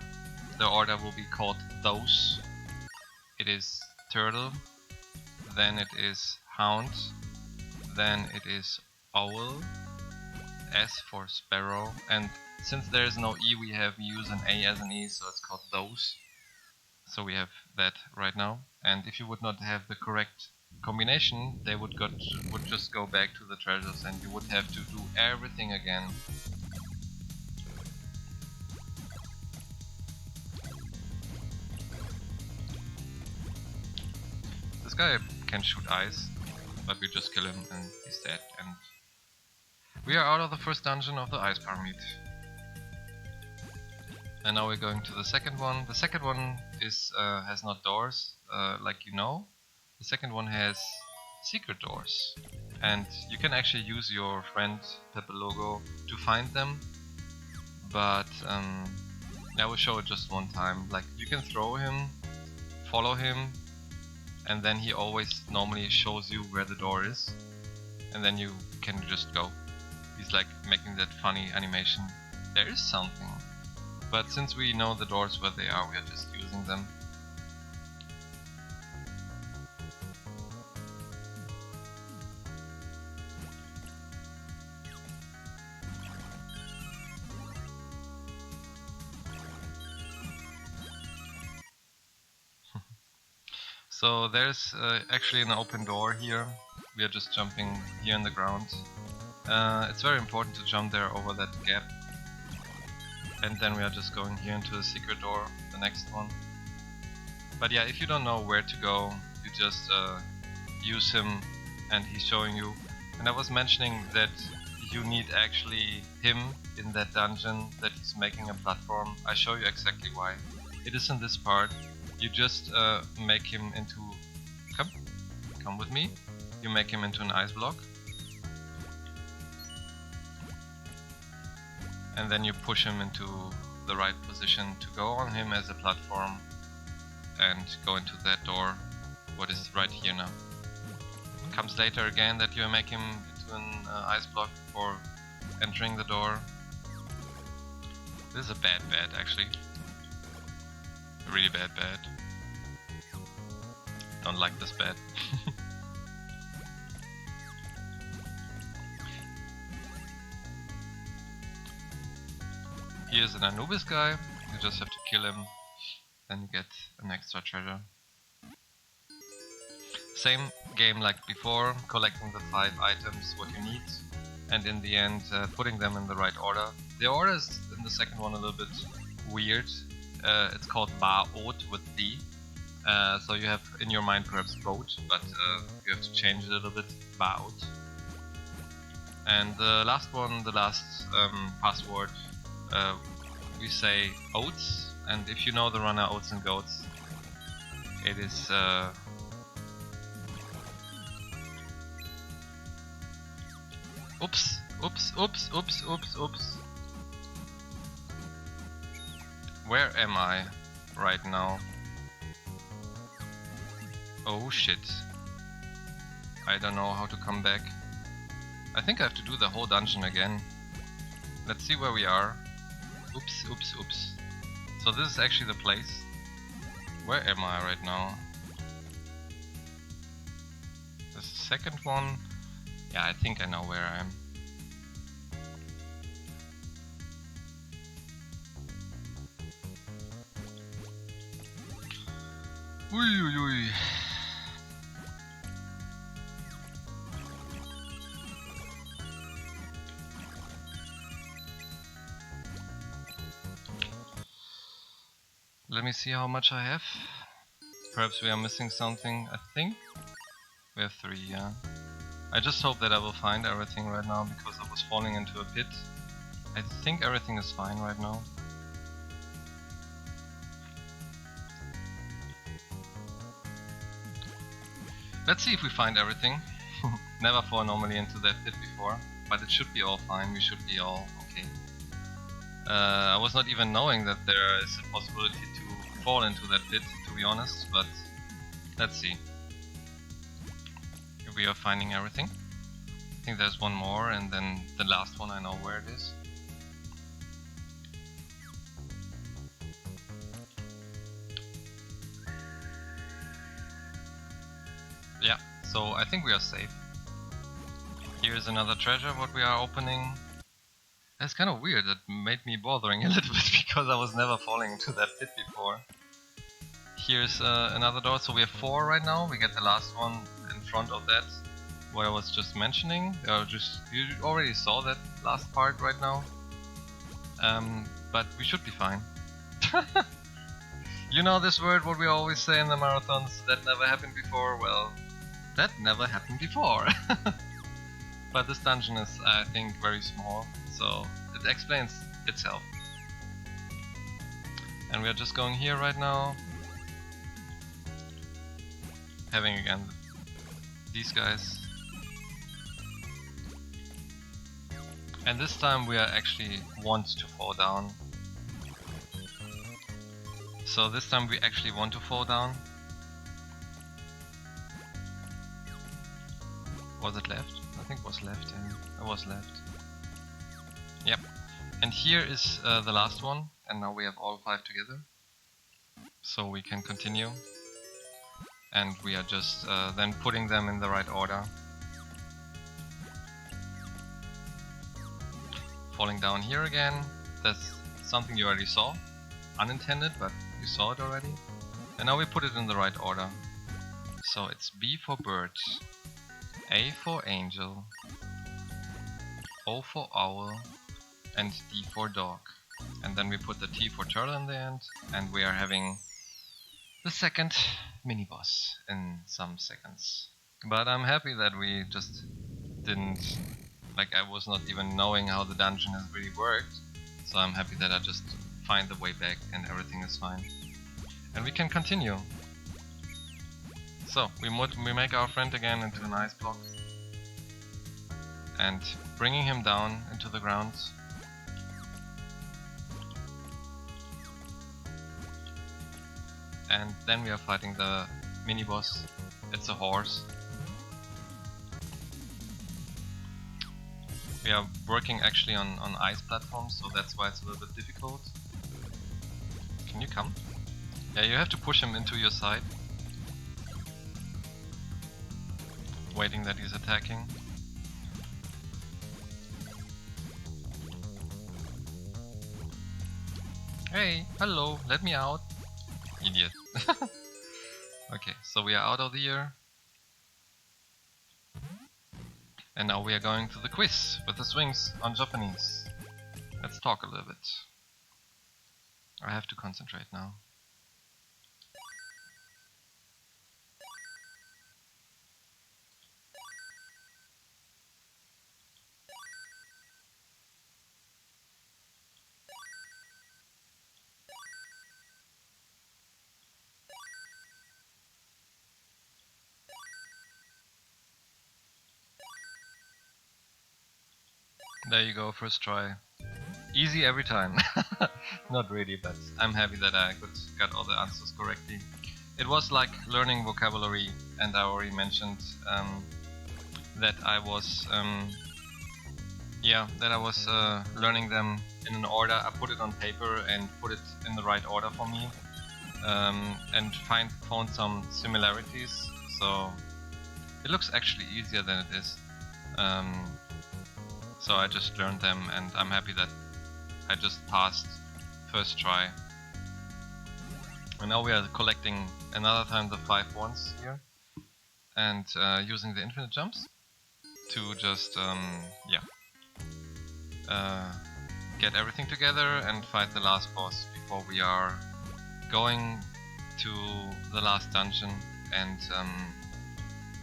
The order will be called those. It is turtle, then it is hound, then it is owl, S for sparrow, and since there is no E, we use an A as an E, so it's called those. So we have that right now, and if you would not have the correct combination, they would just go back to the treasures, and you would have to do everything again. This guy can shoot ice, but we just kill him and he's dead. And we are out of the first dungeon of the Ice Pyramid. And now we're going to the second one. The second one is has not doors, like you know. The second one has secret doors. And you can actually use your friend Pepe Logo to find them. But I will show it just one time. Like, you can throw him, follow him, and then he always normally shows you where the door is. And then you can just go. He's like making that funny animation. There is something. But since we know the doors where they are, we are just using them. So there's actually an open door here. We are just jumping here in the ground. It's very important to jump there over that gap. And then we are just going here into the secret door, the next one. But yeah, if you don't know where to go, you just use him and he's showing you. And I was mentioning that you need actually him in that dungeon, that he's making a platform. I show you exactly why. It is in this part. You just make him into... Come with me. You make him into an ice block. And then you push him into the right position to go on him as a platform and go into that door, what is right here now. It comes later again that you make him into an ice block for entering the door. This is a bad bed actually. A really bad bed. Don't like this bed. Here's an Anubis guy, you just have to kill him, then you get an extra treasure. Same game like before, collecting the 5 items what you need, and in the end putting them in the right order. The order is in the second one a little bit weird. It's called Baot with D. So you have in your mind perhaps boat, but you have to change it a little bit, Baot. And the last one, the last password, we say oats, and if you know the runner Oats and Goats, it is oops. Where am I right now? Oh shit. I don't know how to come back. I think I have to do the whole dungeon again. Let's see where we are. Oops. So this is actually the place. Where am I right now? The second one? Yeah, I think I know where I am. Ui. Let me see how much I have. Perhaps we are missing something. I think we have 3, yeah. I just hope that I will find everything right now because I was falling into a pit. I think everything is fine right now. Let's see if we find everything. Never fall normally into that pit before, but it should be all fine, we should be all okay. I was not even knowing that there is a possibility to fall into that pit, to be honest, but let's see. If we are finding everything. I think there's one more, and then the last one I know where it is. Yeah, so I think we are safe. Here's another treasure what we are opening. That's kind of weird, that made me bothering a little bit because I was never falling into that pit before. Here's another door, so we have 4 right now. We get the last one in front of that, what I was just mentioning. You already saw that last part right now. But we should be fine. You know this word, what we always say in the marathons, that never happened before? Well, that never happened before. But this dungeon is, I think, very small, so it explains itself. And we are just going here right now. Having again these guys. And this time we are actually want to fall down. So this time we actually want to fall down. Was it left? I think it was left, yeah. It was left. Yep. And here is the last one, and now we have all 5 together. So we can continue. And we are just then putting them in the right order. Falling down here again. That's something you already saw. Unintended, but you saw it already. And now we put it in the right order. So it's B for bird, A for angel, O for owl, and D for dog. And then we put the T for turtle in the end, and we are having the second mini boss in some seconds. But I'm happy that we just didn't, like, I was not even knowing how the dungeon has really worked. So I'm happy that I just find the way back and everything is fine. And we can continue. So we make our friend again into an ice block. And bringing him down into the ground. And then we are fighting the mini boss. It's a horse. We are working actually on ice platforms, so that's why it's a little bit difficult. Can you come? Yeah, you have to push him into your side. Waiting that he's attacking. Hey, hello, let me out. Idiot. Okay, so we are out of the year. And now we are going to the quiz with the swings on Japanese. Let's talk a little bit. I have to concentrate now. There you go, first try. Easy every time. Not really, but I'm happy that I got all the answers correctly. It was like learning vocabulary, and I already mentioned that I was learning them in an order. I put it on paper and put it in the right order for me, and found some similarities. So it looks actually easier than it is. So I just learned them, and I'm happy that I just passed first try. And now we are collecting another time the 5 ones here, and using the infinite jumps to just get everything together and fight the last boss before we are going to the last dungeon. And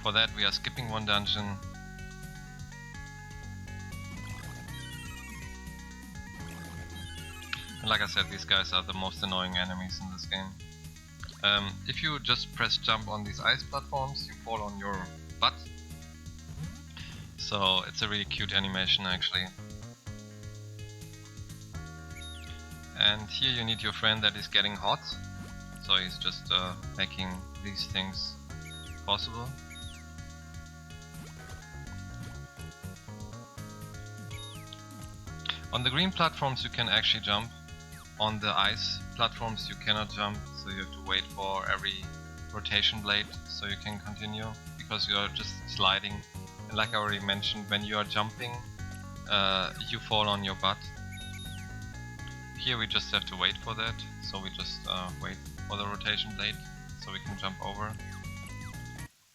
for that we are skipping one dungeon. Like I said, these guys are the most annoying enemies in this game. If you just press jump on these ice platforms, you fall on your butt. So it's a really cute animation actually. And here you need your friend that is getting hot. So he's just making these things possible. On the green platforms you can actually jump. On the ice platforms you cannot jump, so you have to wait for every rotation blade so you can continue, because you are just sliding. And like I already mentioned, when you are jumping, you fall on your butt. Here we just have to wait for that, so we just wait for the rotation blade so we can jump over.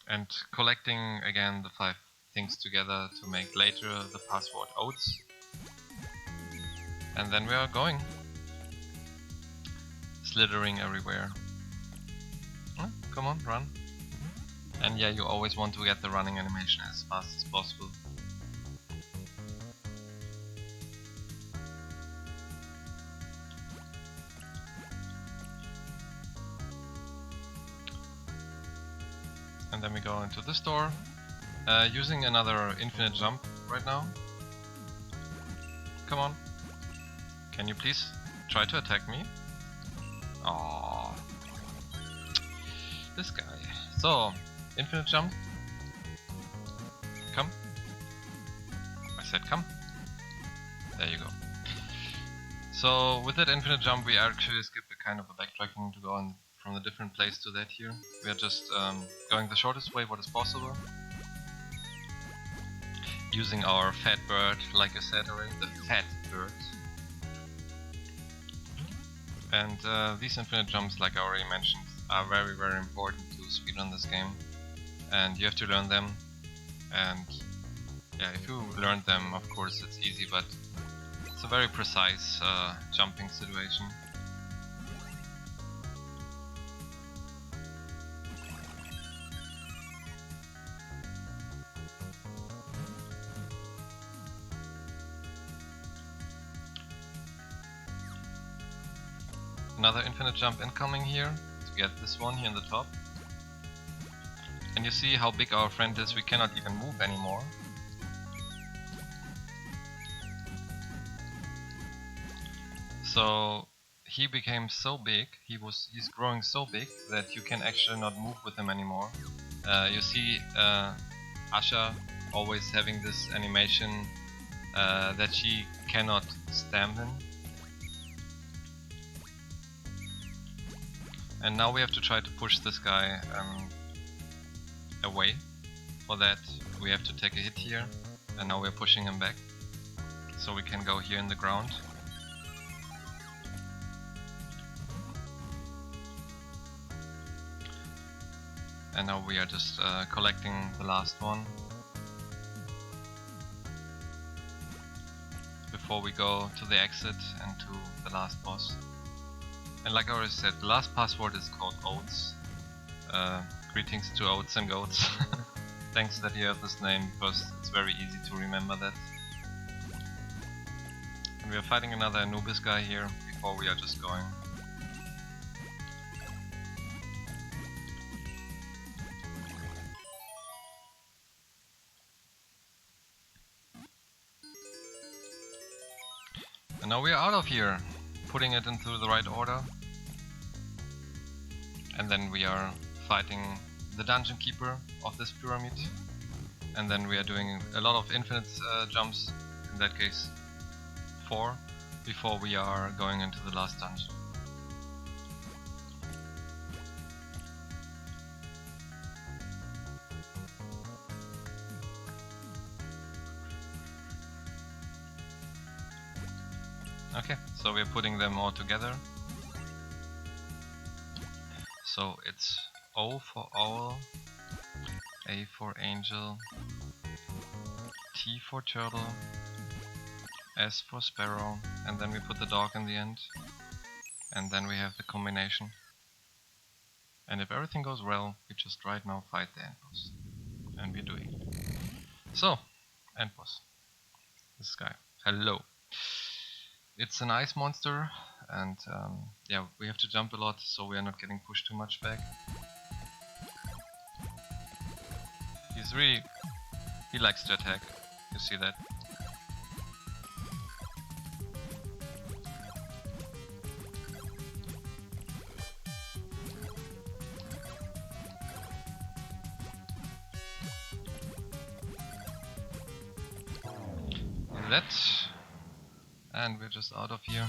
And collecting again the 5 things together to make later the password oats. And then we are going. Slithering everywhere. Oh, come on, run. And yeah, you always want to get the running animation as fast as possible. And then we go into the store Using another infinite jump right now. Come on. Can you please try to attack me? Aww. This guy. So, infinite jump. Come. I said come. There you go. So with that infinite jump we actually skip a kind of a backtracking to go on from a different place to that here. We are just going the shortest way what is possible. Using our fat bird, like I said already, the fat bird. And these infinite jumps, like I already mentioned, are very very important to speedrun this game. And you have to learn them. And yeah, if you learned them, of course it's easy, but it's a very precise jumping situation. Another infinite jump incoming here to get this one here in the top. And you see how big our friend is, we cannot even move anymore. So he became so big, he's growing so big that you can actually not move with him anymore. You see Asha always having this animation that she cannot stamp him. And now we have to try to push this guy away. For that we have to take a hit here, and now we're pushing him back. So we can go here in the ground. And now we are just collecting the last one before we go to the exit and to the last boss. And like I already said, the last password is called Oats. Greetings to Oats and Goats. Thanks that you have this name, because it's very easy to remember that. And we are fighting another Anubis guy here before we are just going. And now we are out of here, putting it into the right order. And then we are fighting the dungeon keeper of this pyramid. And then we are doing a lot of infinite jumps, in that case 4, before we are going into the last dungeon. Okay, so we're putting them all together. So it's O for owl, A for angel, T for turtle, S for sparrow, and then we put the dog in the end. And then we have the combination. And if everything goes well, we just right now fight the end boss. And we're doing it. So, end boss. This guy. Hello. It's an ice monster, and yeah, we have to jump a lot so we are not getting pushed too much back. He likes to attack, you see that. And we're just out of here.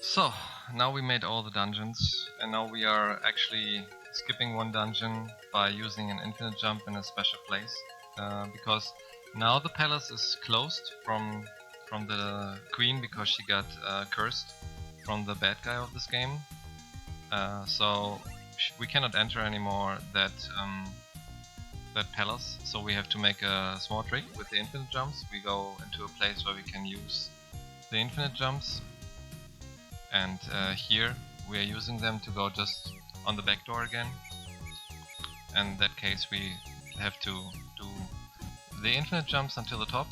So, now we made all the dungeons, and now we are actually skipping one dungeon by using an infinite jump in a special place. Because now the palace is closed from the queen, because she got cursed from the bad guy of this game. So we cannot enter anymore that palace, so we have to make a small trick with the infinite jumps. We go into a place where we can use the infinite jumps, and here we are using them to go just on the back door again. And in that case we have to do the infinite jumps until the top.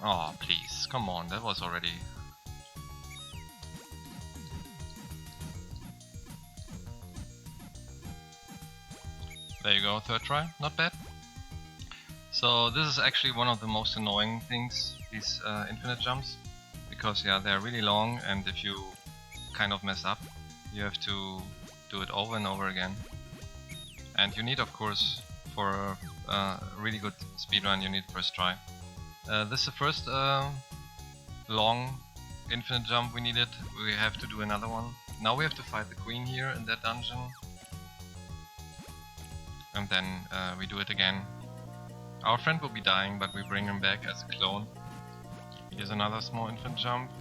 Oh please, come on, that was already There you go, third try, not bad. So this is actually one of the most annoying things, these infinite jumps, because yeah, they're really long, and if you kind of mess up, you have to do it over and over again. And you need, of course, for a really good speedrun, you need first try. This is the first long infinite jump we needed. We have to do another one. Now we have to fight the queen here in that dungeon. And then we do it again. Our friend will be dying, but we bring him back as a clone. Here's another small infinite jump.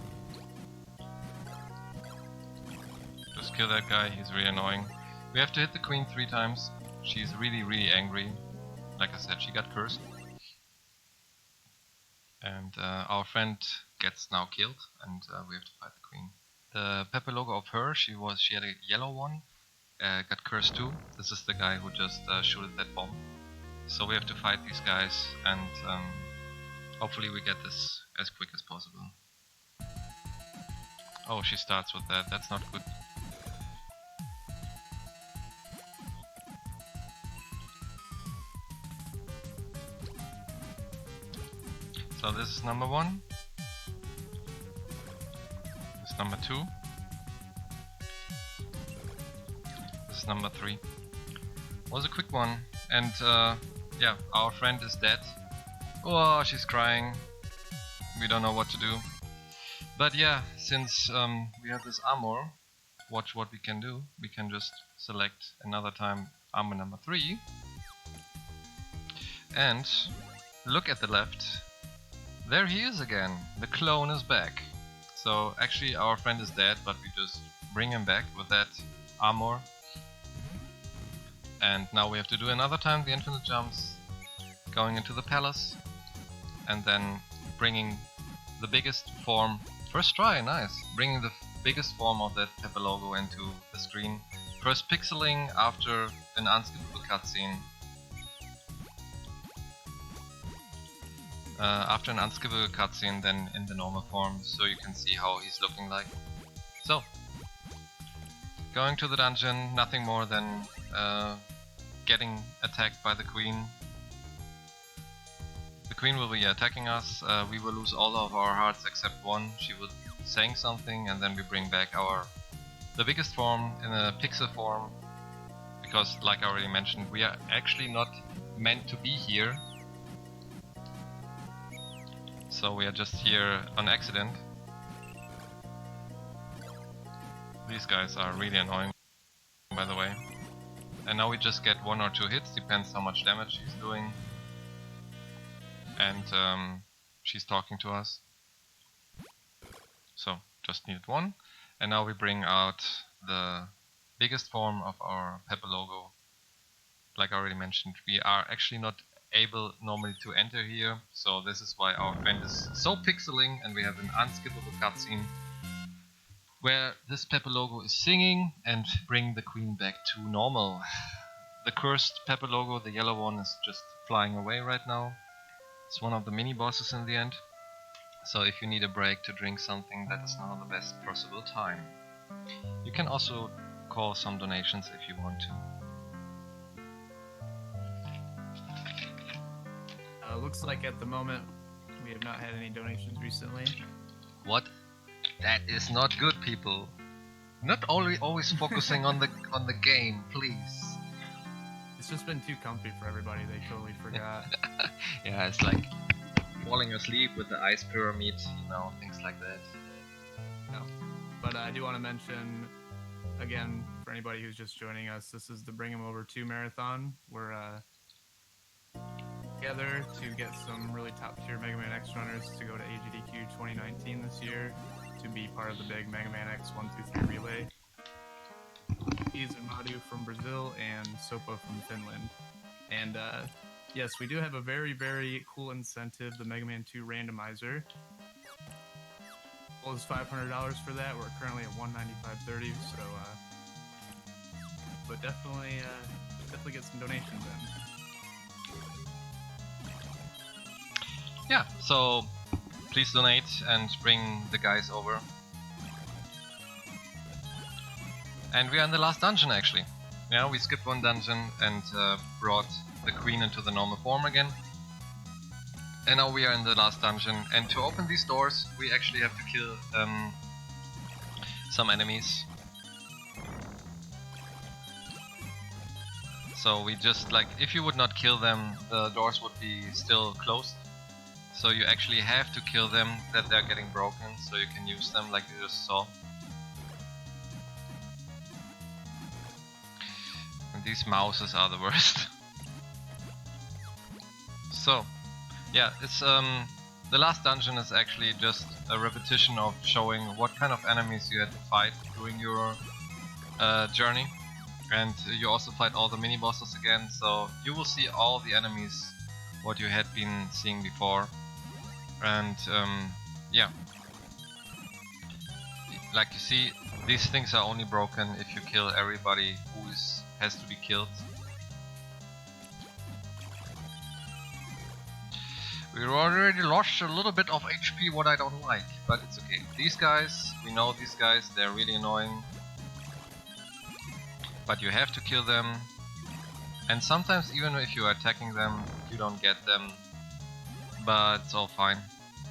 Just kill that guy, he's really annoying. We have to hit the queen 3 times. She's really angry. Like I said, she got cursed. And our friend gets now killed, and we have to fight the queen. The Pepe logo of her, she had a yellow one, got cursed too. This is the guy who just shooted that bomb. So we have to fight these guys, and hopefully we get this as quick as possible. Oh, she starts with that, that's not good. So this is number 1. This is number 2. This is number 3. Was a quick one, and yeah, our friend is dead. Oh, she's crying. We don't know what to do. But yeah, since we have this armor, watch what we can do. We can just select another time armor number 3. And look at the left. There he is again. The clone is back. So actually our friend is dead, but we just bring him back with that armor. And now we have to do another time the infinite jumps, going into the palace, and then bringing the biggest form, first try, nice, bringing the biggest form of that Pepe logo into the screen. First pixeling after an unskippable cutscene. After an unskippable cutscene, then in the normal form, so you can see how he's looking like. So, going to the dungeon, nothing more than getting attacked by the queen. The queen will be attacking us, we will lose all of our hearts except one. She will saying something, and then we bring back the biggest form in a pixel form, because like I already mentioned, we are actually not meant to be here. So we are just here on accident. These guys are really annoying, by the way. And now we just get 1 or 2 hits, depends how much damage she's doing. And she's talking to us. So, just needed 1. And now we bring out the biggest form of our Pepe logo. Like I already mentioned, we are actually not able normally to enter here, so this is why our friend is so pixeling, and we have an unskippable cutscene where this Pepe logo is singing and bring the queen back to normal. The cursed Pepe logo, the yellow one, is just flying away right now. It's one of the mini bosses in the end, so if you need a break to drink something, that is now the best possible time. You can also call some donations if you want to. Looks like at the moment we have not had any donations recently. What? That is not good, people. Not always focusing on the game, please. It's just been too comfy for everybody. They totally forgot. Yeah, it's like falling asleep with the ice pyramid, you know, things like that. No. But I do want to mention again, for anybody who's just joining us, this is the Bring 'Em Over 2 marathon. We're together to get some really top tier Mega Man X runners to go to AGDQ 2019 this year to be part of the big Mega Man X 1-2-3 relay. He's Madu from Brazil and Sopa from Finland. And yes, we do have a very cool incentive, the Mega Man 2 randomizer. Well, it's $500 for that. We're currently at $195.30, so but definitely get some donations in. Yeah, so please donate and bring the guys over. And we are in the last dungeon actually. Yeah, we skipped one dungeon and brought the queen into the normal form again. And now we are in the last dungeon, and to open these doors we actually have to kill some enemies. So we just, like, if you would not kill them, the doors would be still closed. So you actually have to kill them, that they're getting broken, so you can use them like you just saw. And these mouses are the worst. So, yeah, it's the last dungeon is actually just a repetition of showing what kind of enemies you had to fight during your journey. And you also fight all the mini bosses again, so you will see all the enemies what you had been seeing before. And yeah, like you see, these things are only broken if you kill everybody who has to be killed. We already lost a little bit of HP, what I don't like, but it's okay. These guys, we know these guys, they're really annoying. But you have to kill them. And sometimes even if you are attacking them, you don't get them. But it's all fine.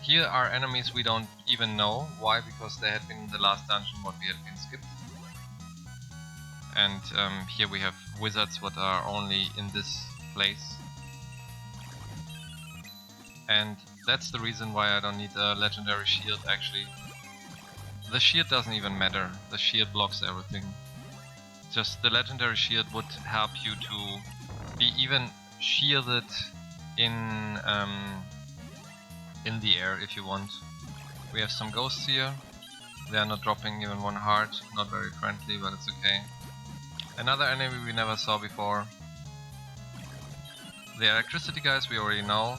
Here are enemies we don't even know. Why? Because they had been in the last dungeon what we had been skipped. And here we have wizards what are only in this place. And that's the reason why I don't need a legendary shield actually. The shield doesn't even matter, the shield blocks everything. Just the legendary shield would help you to be even shielded in the air if you want. We have some ghosts here. They are not dropping even one heart, not very friendly, but it's okay. Another enemy we never saw before. The electricity guys we already know.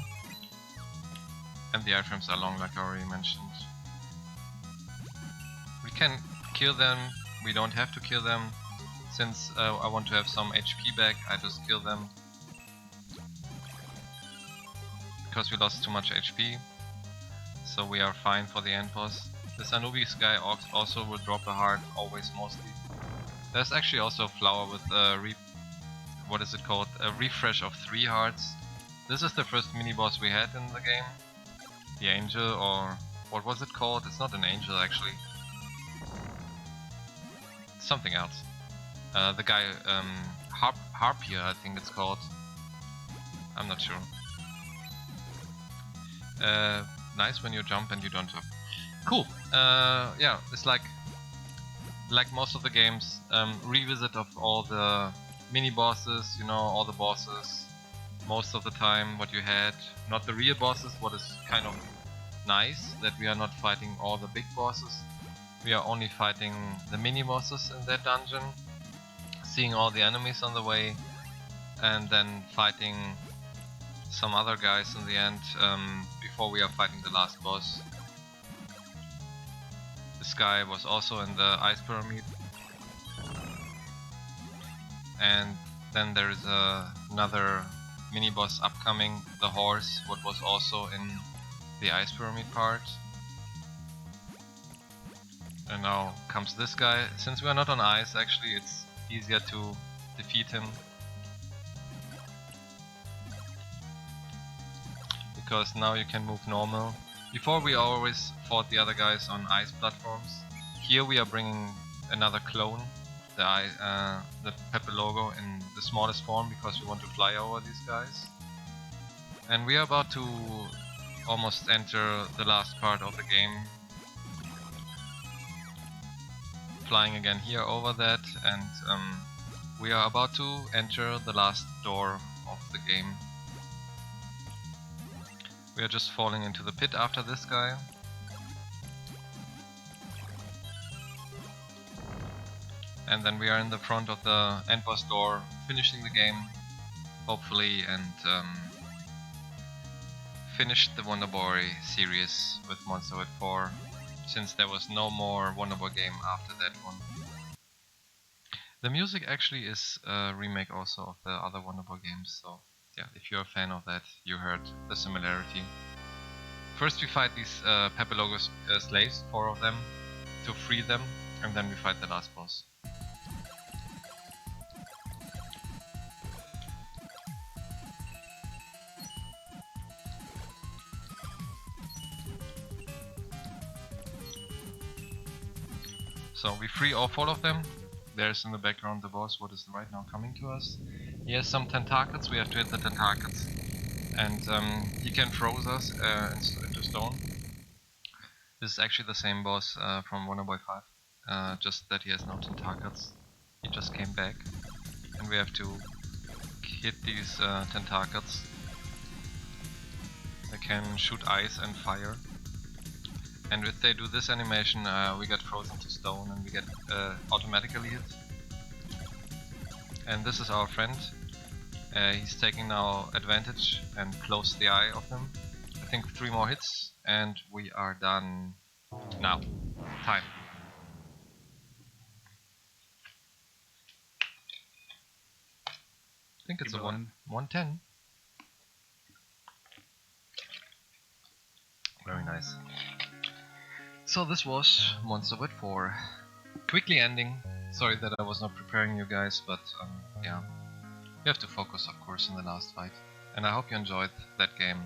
And the iframes are long, like I already mentioned. We can kill them, we don't have to kill them. Since I want to have some HP back, I just kill them. Because we lost too much HP. So we are fine for the end boss. This Anubis guy also will drop a heart, always mostly. There's actually also a flower with a what is it called? A refresh of 3 hearts. This is the first mini boss we had in the game. The angel, or what was it called? It's not an angel actually. It's something else. The guy, Harpia I think it's called. I'm not sure. Nice when you jump and you don't jump. Cool. Yeah, it's like most of the games, revisit of all the mini bosses, you know, all the bosses. Most of the time what you had, not the real bosses, what is kind of nice, that we are not fighting all the big bosses. We are only fighting the mini bosses in that dungeon, seeing all the enemies on the way, and then fighting some other guys in the end, before we are fighting the last boss. This guy was also in the ice pyramid. And then there is another mini boss upcoming, the horse, what was also in the ice pyramid part. And now comes this guy. Since we are not on ice, actually it's easier to defeat him. Because now you can move normal. Before we always fought the other guys on ice platforms. Here we are bringing another clone, the Pepe logo in the smallest form, because we want to fly over these guys. And we are about to almost enter the last part of the game. Flying again here over that, and we are about to enter the last door of the game. We are just falling into the pit after this guy. And then we are in the front of the end boss door, finishing the game, hopefully, and finish the Wonder Boy series with Monster Void 4, since there was no more Wonder Boy game after that one. The music actually is a remake also of the other Wonder Boy games, so yeah, if you're a fan of that, you heard the similarity. First we fight these Pepe Logo slaves, 4 of them, to free them, and then we fight the last boss. So we free off all of them. There's in the background the boss, what is right now coming to us. He has some tentacles, we have to hit the tentacles. And he can froze us into stone. This is actually the same boss from Wonderboy 5, just that he has no tentacles. He just came back. And we have to hit these tentacles. They can shoot ice and fire. And if they do this animation, we get frozen to stone and we get automatically hit. And this is our friend. He's taking now advantage and close the eye of them. I think 3 more hits and we are done. Now, time. I think it's a 110. Very nice. So this was Monstervoid 4. Quickly ending. Sorry that I was not preparing you guys, but yeah. You have to focus, of course, in the last fight. And I hope you enjoyed that game.